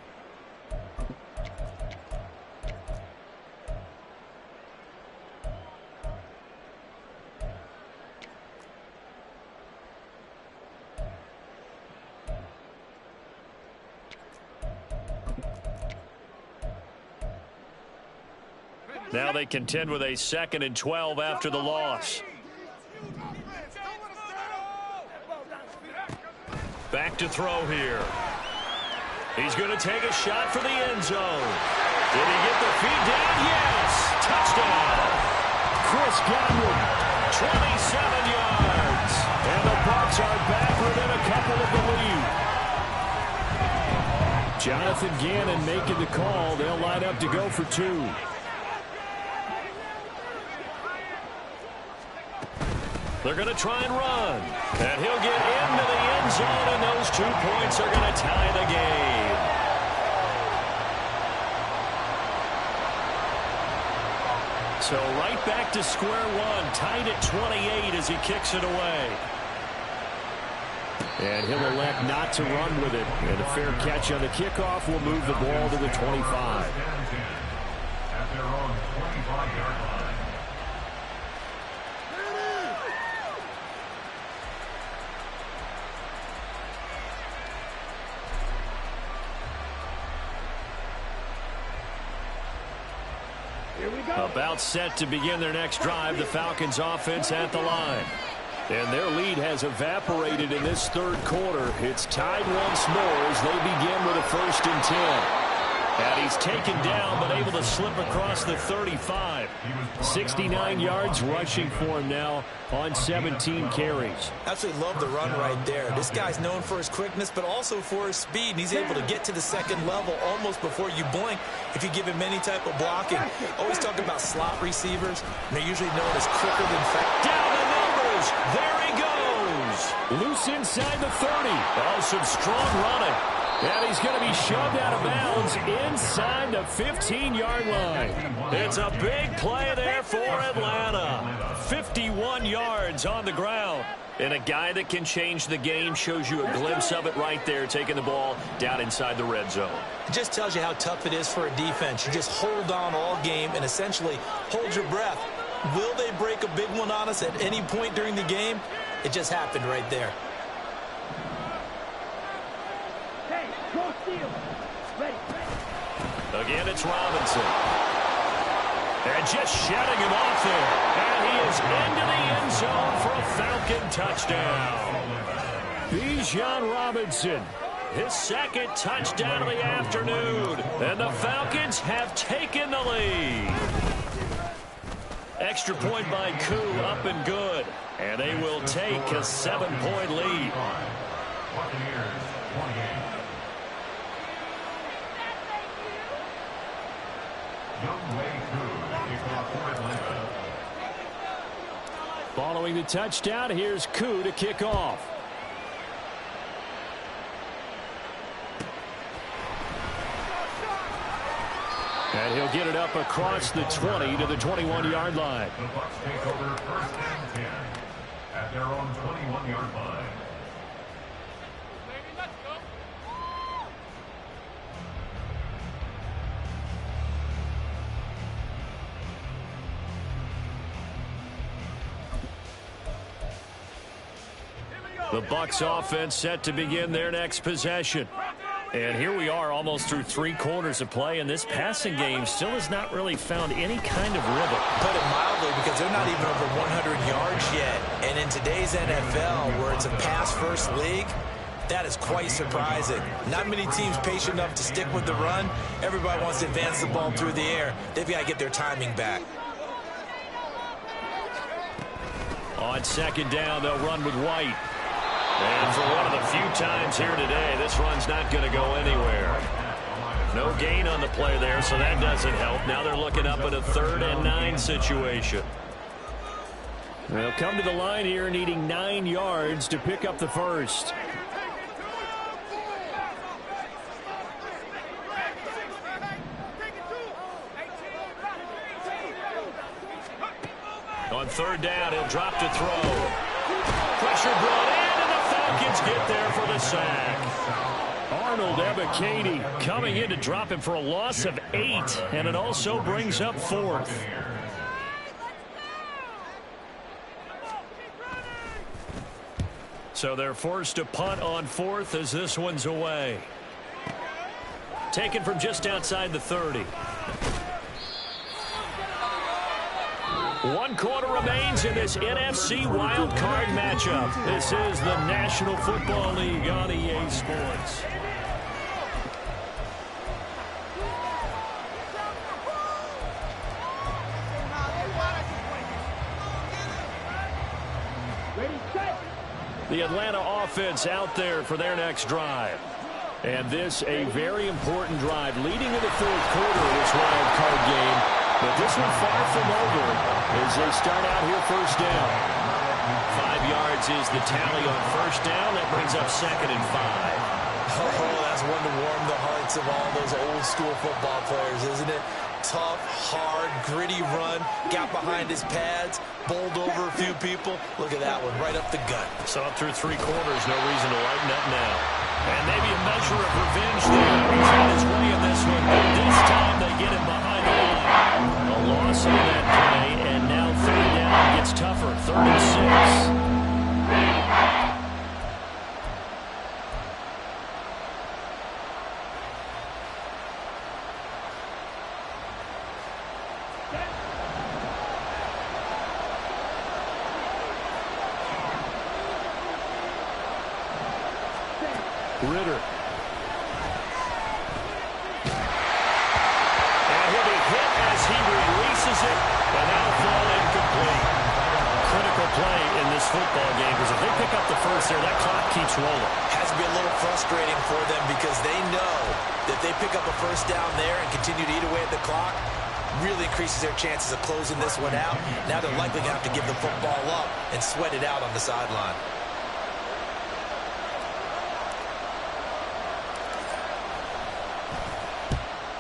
Now they contend with a 2nd and 12 after the loss. Back to throw here. He's going to take a shot for the end zone. Did he get the feet down? Yes! Touchdown! Chris Godwin, 27 yards. And the Bucs are back within a couple of the lead. Jonathan Gannon making the call. They'll line up to go for 2. They're going to try and run. And he'll get into the end zone, and those 2 points are going to tie the game. So right back to square one, tied at 28 as he kicks it away. And he'll elect not to run with it. And a fair catch on the kickoff will move the ball to the 25. At their own 25-yard line. About set to begin their next drive, the Falcons offense at the line. And their lead has evaporated in this third quarter. It's tied once more as they begin with a 1st and 10. And he's taken down but able to slip across the 35. 69 yards rushing for him now on 17 carries. Absolutely love the run right there. This guy's known for his quickness but also for his speed. And he's able to get to the second level almost before you blink if you give him any type of blocking. Always talk about slot receivers. And they're usually known as quicker than fast. Down the numbers. There he goes. Loose inside the 30. Oh, some strong running. And he's going to be shoved out of bounds inside the 15-yard line. It's a big play there for Atlanta. 51 yards on the ground. And a guy that can change the game shows you a glimpse of it right there, taking the ball down inside the red zone. It just tells you how tough it is for a defense. You just hold on all game and essentially hold your breath. Will they break a big one on us at any point during the game? It just happened right there. Again, it's Robinson. And just shutting him off there. And he is into the end zone for a Falcon touchdown. Bijan Robinson, his 2nd touchdown of the afternoon. And the Falcons have taken the lead. Extra point by Koo, up and good. And they will take a 7-point lead. Buccaneers, 28. Following the touchdown, here's Koo to kick off. And he'll get it up across the 20 to the 21-yard line. The Bucs take over first and 10 at their own 21-yard line. The Bucs offense set to begin their next possession. And here we are almost through 3 quarters of play, and this passing game still has not really found any kind of rhythm. Put it mildly, because they're not even over 100 yards yet. And in today's NFL, where it's a pass-first league, that is quite surprising. Not many teams patient enough to stick with the run. Everybody wants to advance the ball through the air. They've got to get their timing back. On second down, they'll run with White. And for one of the few times here today, this run's not going to go anywhere. No gain on the play there, so that doesn't help. Now they're looking up at a 3rd and 9 situation. They'll come to the line here needing 9 yards to pick up the first. On 3rd down, he'll drop to throw. Pressure brought in. Falcons get there for the sack. Arnold Ebiketie coming in to drop him for a loss of 8, and it also brings up 4th. So they're forced to punt on 4th as this one's away. Taken from just outside the 30. 1 quarter remains in this NFC wildcard matchup. This is the National Football League on EA Sports. The Atlanta offense out there for their next drive. And this a very important drive leading to the 4th quarter of this wild card game. But this one far from over as they start out here first down. 5 yards is the tally on first down. That brings up 2nd and 5. Oh, that's one to warm the hearts of all those old school football players, isn't it? Tough, hard, gritty run. Got behind his pads, bowled over a few people. Look at that one, right up the gut. So up through 3 quarters, no reason to lighten up now. And maybe a measure of revenge there. He's on his way in this one, but this time they get him behind the line. A loss on that play, and now 3rd down gets tougher. 3rd and 6. Ritter. And he'll be hit as he releases it, and that'll fall incomplete. Critical play in this football game, because if they pick up the first there, that clock keeps rolling. Has to be a little frustrating for them, because they know that they pick up a first down there and continue to eat away at the clock, really increases their chances of closing this one out. Now they're likely going to have to give the football up and sweat it out on the sideline.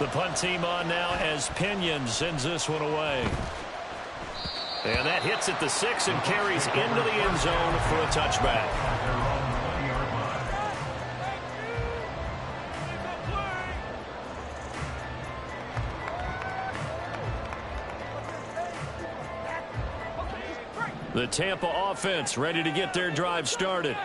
The punt team on now as Pinion sends this one away. And that hits at the 6 and carries into the end zone for a touchback. The Tampa offense ready to get their drive started.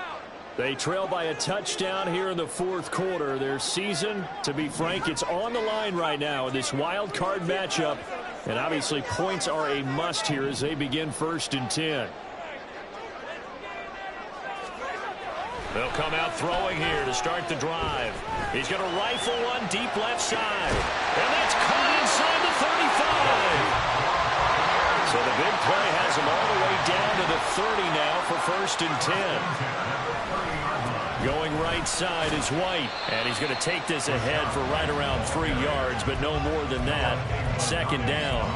They trail by a touchdown here in the 4th quarter. Their season, to be frank, it's on the line right now in this wild card matchup. And obviously points are a must here as they begin 1st and 10. They'll come out throwing here to start the drive. He's going to rifle one deep left side. And that's caught inside the 35. So the big play has him all the way down to the 30 now for 1st and 10. Going right side is White, and he's going to take this ahead for right around 3 yards, but no more than that. 2nd down.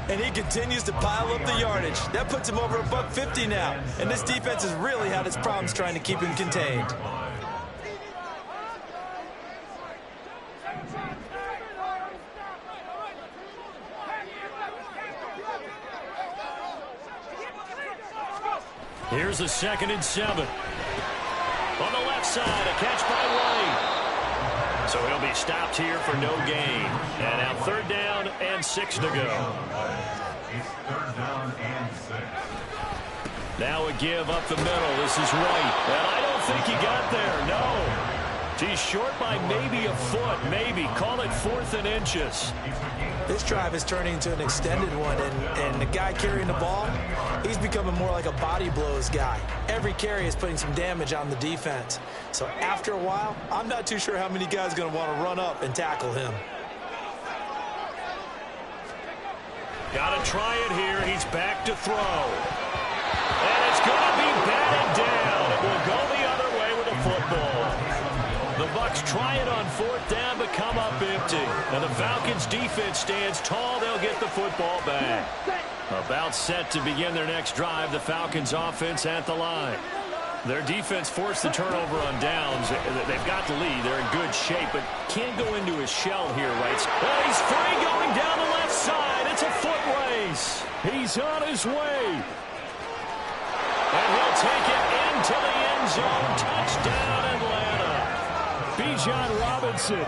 And he continues to pile up the yardage. That puts him over $150 now. And this defense has really had its problems trying to keep him contained. Here's a 2nd and 7. On the left side, a catch by White. So he'll be stopped here for no gain. And now 3rd down and 6 to go. It's 3rd down and 6. Now a give up the middle. This is White. And I don't think he got there. No. He's short by maybe a foot. Maybe. Call it 4th and inches. This drive is turning into an extended one, and the guy carrying the ball, he's becoming more like a body blows guy. Every carry is putting some damage on the defense. So after a while, I'm not too sure how many guys are going to want to run up and tackle him. Got to try it here. He's back to throw. And it's going to be batted down. It will go the other way with the football. The Bucs try it on 4th down, but come up empty. And the Falcons' defense stands tall. They'll get the football back. About set to begin their next drive. The Falcons' offense at the line. Their defense forced the turnover on downs. They've got the lead. They're in good shape, but can't go into his shell here, right? Well, he's free going down the left side. It's a foot race. He's on his way. And he'll take it into the end zone. Touchdown, Atlanta. Bijan Robinson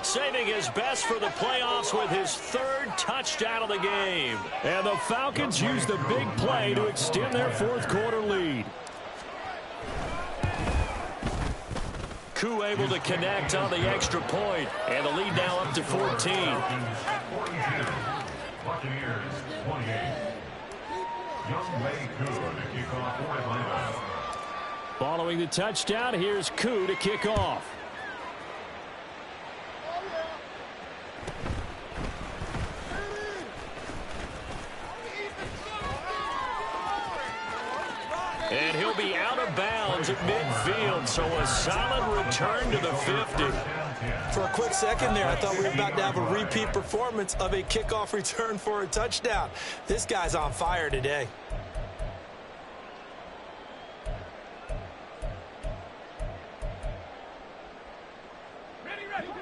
saving his best for the playoffs with his 3rd touchdown of the game. And the Falcons use the big play to extend their 4th quarter lead. Koo able to connect on the extra point. And the lead now up to 14. Buccaneers 28. Younghoe Koo to kick off for Atlanta. Following the touchdown, here's Koo to kick off. And he'll be out of bounds at midfield, so a solid return to the 50. For a quick second there, I thought we were about to have a repeat performance of a kickoff return for a touchdown. This guy's on fire today.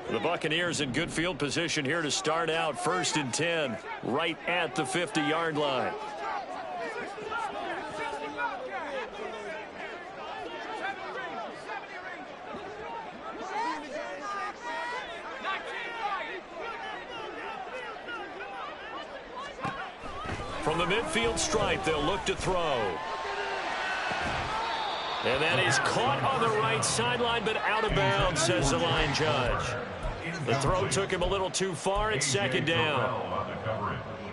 The Buccaneers in good field position here to start out 1st and 10, right at the 50-yard line. From the midfield stripe, they'll look to throw. And that is caught on the right sideline, but out of bounds, says the line judge. The throw took him a little too far. It's 2nd down.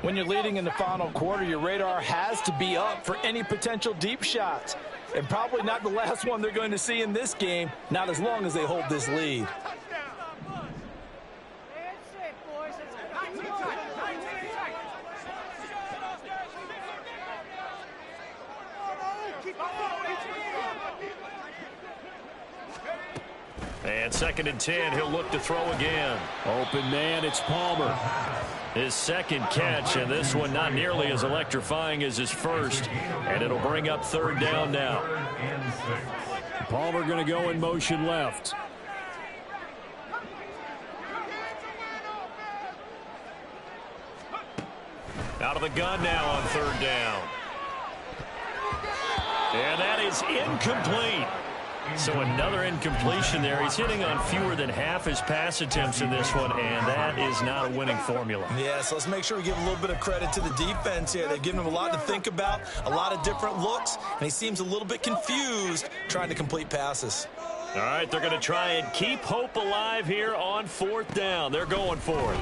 When you're leading in the final quarter, your radar has to be up for any potential deep shots. And probably not the last one they're going to see in this game, not as long as they hold this lead. And 2nd and 10, he'll look to throw again. Open man, it's Palmer. His 2nd catch, and this one not nearly as electrifying as his first. And it'll bring up 3rd down now. Palmer going to go in motion left. Out of the gun now on 3rd down. And that is incomplete. So another incompletion there. He's hitting on fewer than half his pass attempts in this one, and that is not a winning formula. Yeah, so let's make sure we give a little bit of credit to the defense here. They've given him a lot to think about, a lot of different looks, and he seems a little bit confused trying to complete passes. All right, they're going to try and keep hope alive here on 4th down. They're going for it.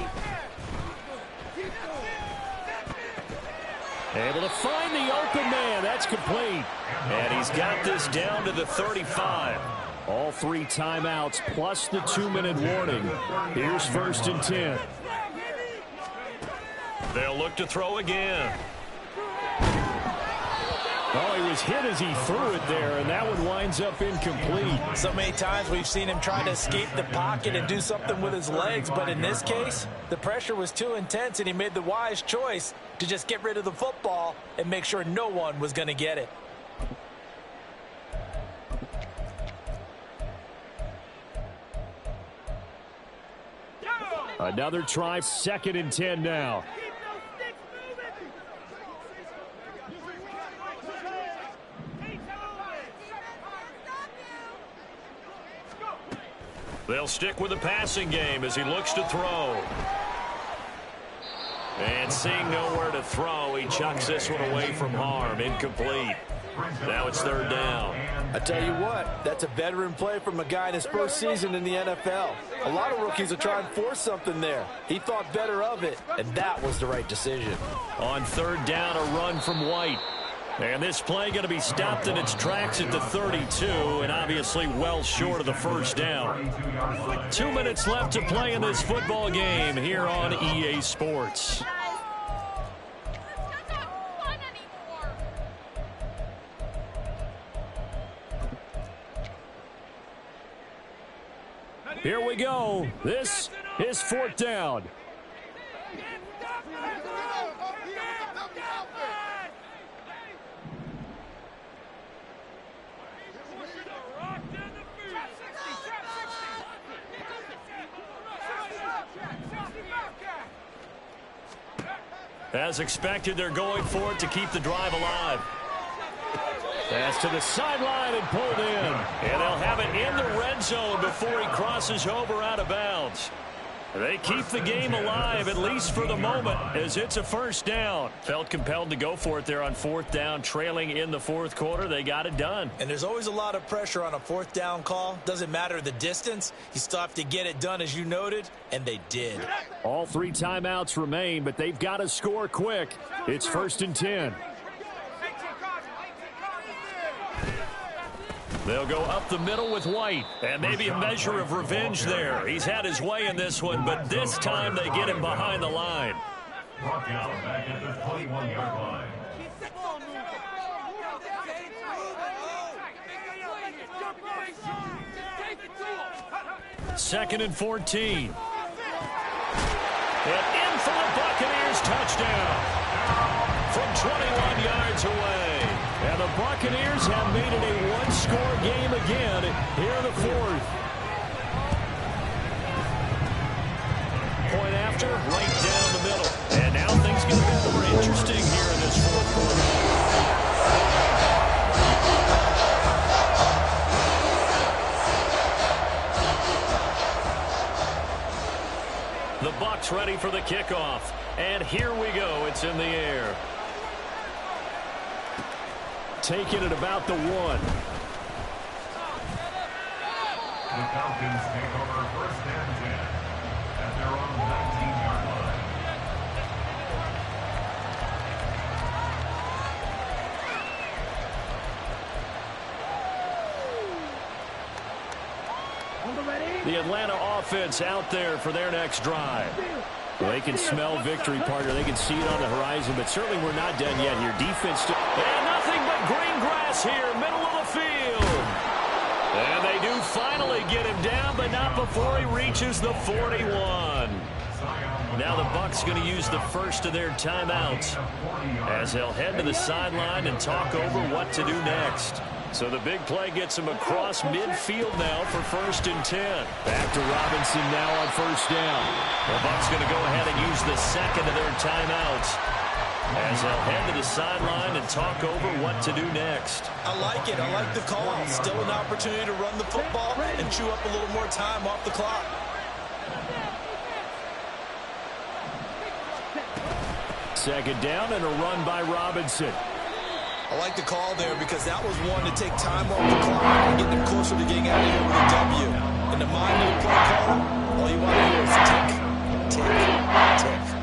Able to find the open man. That's complete. And he's got this down to the 35. All 3 timeouts plus the 2-minute warning. Here's 1st and 10. They'll look to throw again. Oh, he was hit as he threw it there, and that one winds up incomplete. So many times we've seen him trying to escape the pocket and do something with his legs, but in this case, the pressure was too intense, and he made the wise choice to just get rid of the football and make sure no one was going to get it. Another try, 2nd and 10 now. They'll stick with the passing game as he looks to throw. And seeing nowhere to throw, he chucks this one away from harm. Incomplete. Now it's third down. I tell you what, that's a veteran play from a guy in his first season in the NFL. A lot of rookies will try and force something there. He thought better of it, and that was the right decision. On third down, a run from White. And this play going to be stopped in its tracks at the 32, and obviously well short of the first down. 2 minutes left to play in this football game here on EA Sports. Here we go. This is fourth down. As expected, they're going for it to keep the drive alive. Pass to the sideline and pulled in. And they'll have it in the red zone before he crosses over out of bounds. They keep the game alive, at least for the moment, as it's a first down. Felt compelled to go for it there on fourth down, trailing in the fourth quarter. They got it done. And there's always a lot of pressure on a fourth down call. Doesn't matter the distance. You still have to get it done, as you noted, and they did. All 3 timeouts remain, but they've got to score quick. It's 1st and 10. They'll go up the middle with White, and maybe a measure of revenge there. He's had his way in this one, but this time they get him behind the line. Brought down back at the 21-yard line. Second and 14. And in for the Buccaneers touchdown from 21 yards away. And the Buccaneers have made it a one-score game again here in the fourth. Point after, right down the middle. And now things get a bit more interesting here in this fourth quarter. The Bucs ready for the kickoff. And here we go. It's in the air. Taking it about the 1. The Falcons take over 1st and 10 at their own 19-yard line. The Atlanta offense out there for their next drive. Well, they can smell victory, partner. They can see it on the horizon, but certainly we're not done yet here. Defense still. And nothing but green grass here, middle of the field. And they do finally get him down, but not before he reaches the 41. Now the Bucs going to use the first of their timeouts as they'll head to the sideline and talk over what to do next. So the big play gets him across midfield now for 1st and 10. Back to Robinson now on first down. The Bucs going to go ahead and use the second of their timeouts as they'll head to the sideline and talk over what to do next. I like it. I like the call. Still an opportunity to run the football and chew up a little more time off the clock. Second down and a run by Robinson. I like the call there because that was one to take time off the clock and get them closer to getting out of here with a W. In the mind of the play caller, all you want to hear is tick, tick, tick.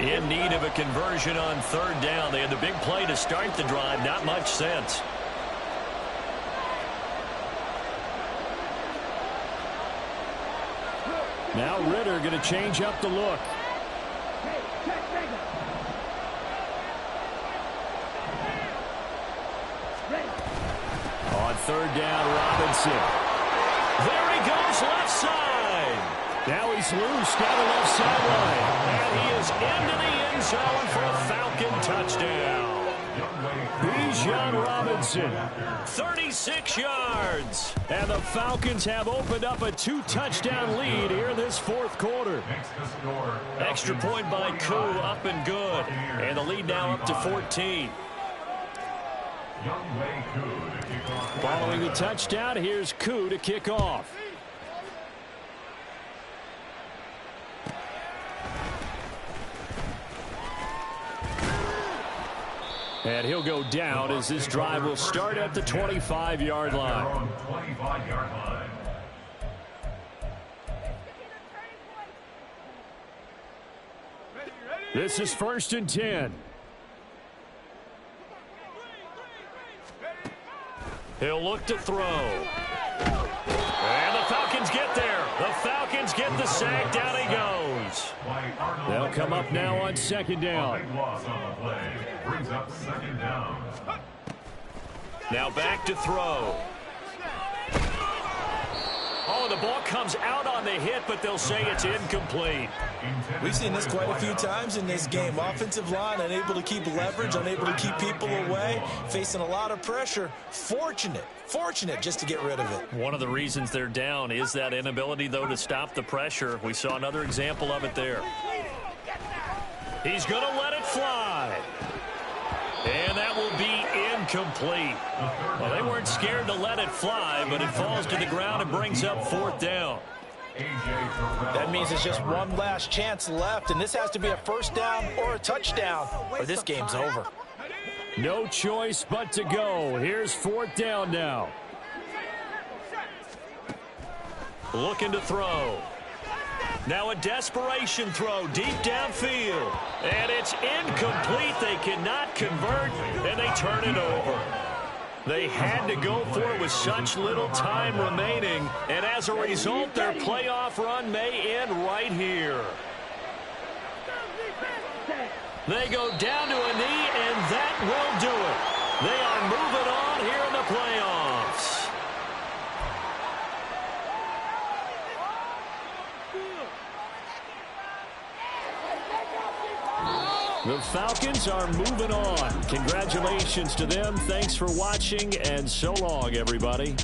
In need of a conversion on third down. They had the big play to start the drive. Not much sense. Now Ritter going to change up the look. On third down, Robinson. There he goes, left side. Now he's loose down the left sideline. And he is into the end zone for a Falcon touchdown. Bijan Robinson, 36 yards. And the Falcons have opened up a 2-touchdown lead here in this fourth quarter. Extra point by Koo, up and good. And the lead now up to 14. Following the touchdown, here's Koo to kick off. And he'll go down as this drive will start at the 25-yard line. This is 1st and 10. He'll look to throw. And the Falcons get there. The Falcons get the sack. Down he goes. They'll come up now on 2nd down. Brings up 2nd down. Now back to throw. Oh, the ball comes out on the hit, but they'll say it's incomplete. We've seen this quite a few times in this game. Offensive line unable to keep leverage, unable to keep people away, facing a lot of pressure. Fortunate just to get rid of it. One of the reasons they're down is that inability, though, to stop the pressure. We saw another example of it there. He's going to let it fly. And that will be incomplete. Well, they weren't scared to let it fly, but it falls to the ground and brings up 4th down. That means it's just one last chance left, and this has to be a 1st down or a touchdown, or this game's over. No choice but to go. Here's 4th down now. Looking to throw. Now a desperation throw deep downfield. And it's incomplete. They cannot convert, and they turn it over. They had to go for it with such little time remaining, and as a result, their playoff run may end right here. They go down to a knee, and that will do it. They are moving on here in the playoffs. The Falcons are moving on. Congratulations to them. Thanks for watching, and so long, everybody.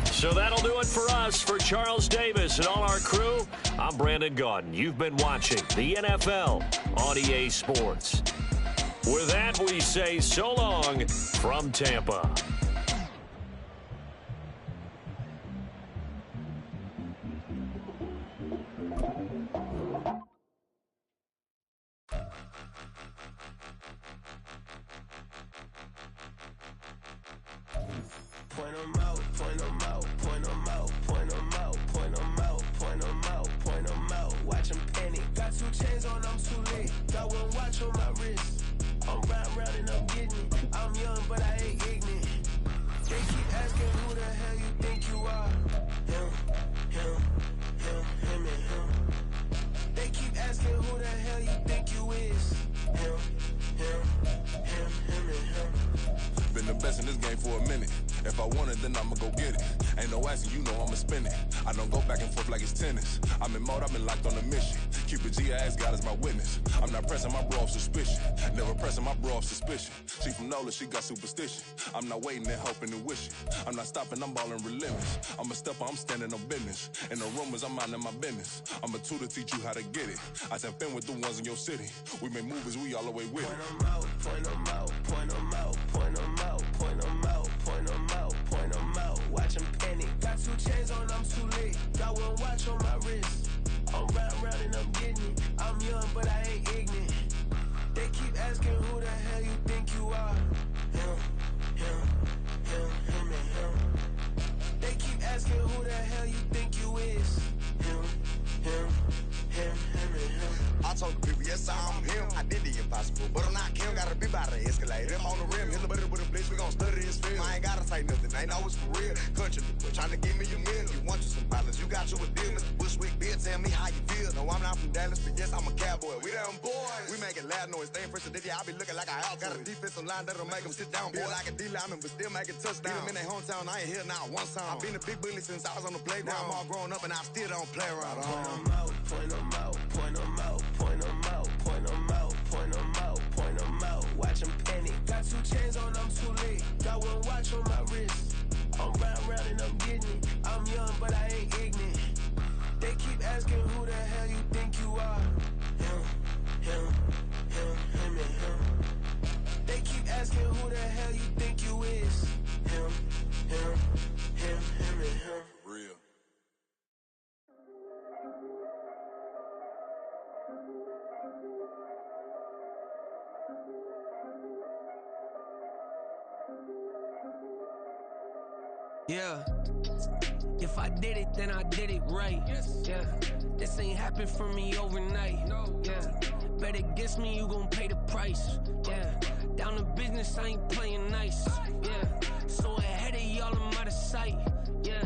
So that'll do it for us. For Charles Davis and all our crew, I'm Brandon Gaudin. You've been watching the NFL on EA Sports. With that, we say so long from Tampa. Point 'em out, point 'em out, point 'em out, point 'em out, point 'em out, point 'em out, point 'em out. Watch 'em panic. Got 2 chains on, I'm too late. Got 1 watch on my wrist. I'm round and I'm getting it. I'm young, but I ain't ignorant. They keep asking who the hell you think you are. Him, and him. They keep asking who the hell you think you is. Him, and him. Been the best in this game for a minute. If I want it, then I'ma go get it. Ain't no asking, you know I'ma spend it. I don't go back and forth like it's tennis. I'm in mode, I've been locked on a mission. Cupid G, I ask God as my witness. I'm not pressing my bro off suspicion. Never pressing my bro off suspicion. She from NOLA, she got superstition. I'm not waiting and hoping and wishing. I'm not stopping, I'm balling relentless. I'm a stepper, I'm standing on business. In the rumors, I'm minding my business. I'm a tutor, teach you how to get it. I tap in with the ones in your city. We make movies, we all the way with it. Point 'em out, point 'em out, point 'em out, point 'em out, point 'em out, point 'em out, point 'em out. Watch 'em panic. Got 2 chains on, I'm too late. Got 1 watch on my wrist. I'm round and I'm getting it. I'm young, but I ain't ignorant. They keep asking who the hell you think you are. Him, and him. They keep asking who the hell you think you is. Him, and him. I told the people, yes, I'm him. I did the impossible, but I'm not Kim. Gotta be by the escalator. Rim on the rim, hit the butter with a blitz. We gon' study his film. I ain't gotta say nothing, ain't know it's for real. Country people trying to give me a meal. You want you some balance, you got you a deal. Mr. Bushwick, bitch, tell me how you feel. No, I'm not from Dallas, but yes, I'm a cowboy. We them boys. We making loud noise. Staying fresh today, I be looking like I out. Got a defensive line that'll make them sit down. Feel like a D-lineman, but still making touchdowns. Beat them in their hometown, I ain't here now one time. I've been a big bully since I was on the playground. Now I'm all grown up and I still don't play around. Point them out, point them out, point them out, point them out, point them out, point them out, point them out. Watch them panic. Got 2 chains on, I'm too late. Got 1 watch on my wrist. I'm round and I'm getting it. I'm young, but I ain't ignorant. They keep asking who the hell you think you are. Him, and him. They keep asking who the hell you think you is. Him, and him. Real. Yeah. If I did it, then I did it right. Yeah. This ain't happened for me overnight. Yeah. Bet against me, you gon' pay the price. Yeah. Down to business, I ain't playing nice. Yeah. So ahead of y'all, I'm out of sight. Yeah.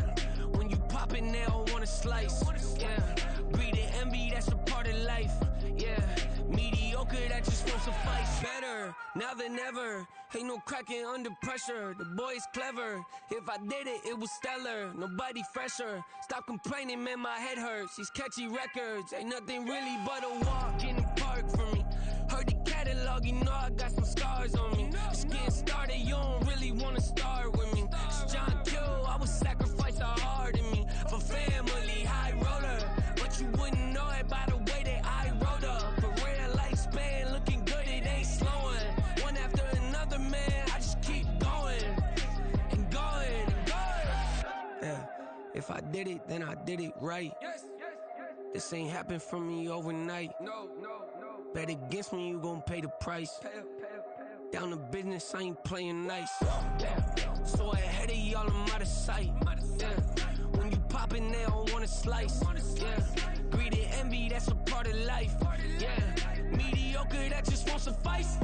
When you pop it, they don't wanna slice. Yeah. Greed and envy, that's a part of life. Yeah. Mediocre, that just won't suffice. Better now than ever. Ain't no cracking under pressure. The boy's clever. If I did it, it was stellar. Nobody fresher. Stop complaining, man, my head hurts. These catchy records ain't nothing really but a walk in the park for me. Heard the catalog, you know I got some scars on me. Just getting started, you don't really wanna start with me. It's John Kill, I would sacrifice a heart in me for family, high roller. But you wouldn't know it by the way that I wrote up. Career lifespan looking good, it ain't slowing. One after another, man, I just keep going and going and going. Yeah, if I did it, then I did it right. This ain't happened for me overnight. No. Bet against me, you gon' pay the price. Down to business, I ain't playing nice. Yeah. So ahead of y'all, I'm out of sight. Yeah. When you poppin', they don't wanna slice. Yeah. Greed and envy, that's a part of life. Yeah. Mediocre, that just won't suffice.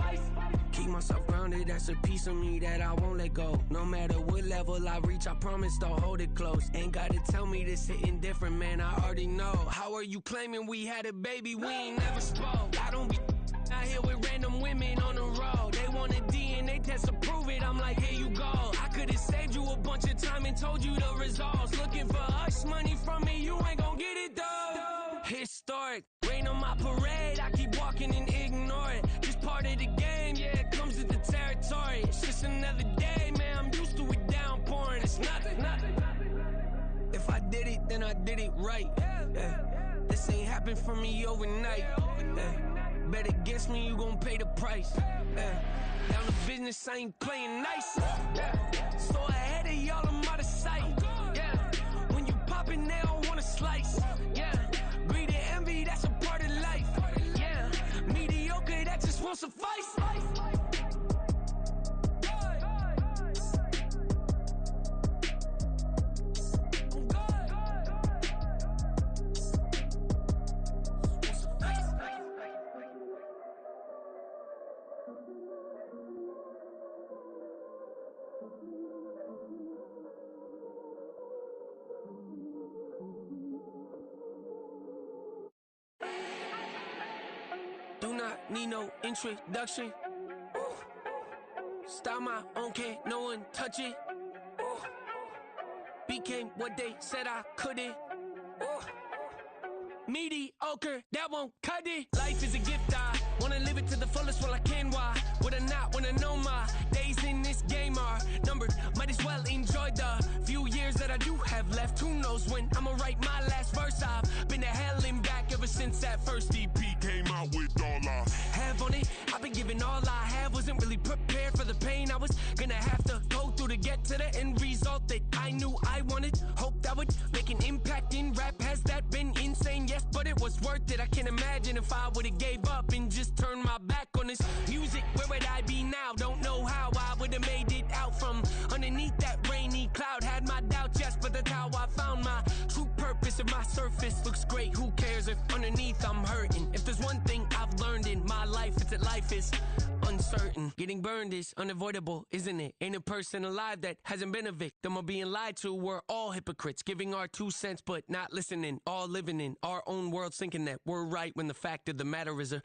Keep myself grounded, that's a piece of me that I won't let go. No matter what level I reach, I promise don't hold it close. Ain't gotta tell me this hitting different, man, I already know. How are you claiming we had a baby, we ain't never spoke? I don't be out here with random women on the road. They want a DNA test to prove it, I'm like, here you go. I could've saved you a bunch of time and told you the results. Looking for hush money from me, you ain't gon' get it though. Historic, rain on my parade, I keep walking and ignore it. Just part of the game, yeah, it comes with the territory. It's just another day, man, I'm used to it downpouring. It's nothing. If I did it, then I did it right. Yeah. This ain't happened for me overnight. Yeah. Bet against me, you gon' pay the price. Yeah. Down to business, I ain't playing nice. Yeah. So ahead of y'all, I'm out of sight. Yeah. When you poppin', they don't wanna slice. Yeah. Greed and envy, that's a part of life. Yeah. Mediocre, that just won't suffice. Do not need no introduction. Style my own, can't no one touch it. Became what they said I couldn't. Mediocre, that won't cut it. Life is a gift, I wanna live it to the fullest while I can. Why would I not wanna know my days in this game are numbered? Might as well enjoy the few years that I do have left. Who knows when I'ma write my last verse? I've been to hell and back ever since that first EP came out with all I have on it. I've been giving all I have, wasn't really prepared for the pain I was gonna have to go through to get to the end result that I knew I wanted. Hoped I would make an impact in rap. Has that been insane? Yes, but it was worth it. I can't imagine if I would've gave up and just turned my back on this music. Where would I be now? Don't know how I would've made it out from underneath that rainy cloud. Had my doubts, yes, but that's how I found my true purpose. If my surface looks great, who cares if underneath I'm hurting? If there's one thing I've learned life is uncertain. Getting burned is unavoidable, isn't it? Ain't a person alive that hasn't been a victim of being lied to. We're all hypocrites, giving our 2 cents but not listening. All living in our own world, thinking that we're right when the fact of the matter is a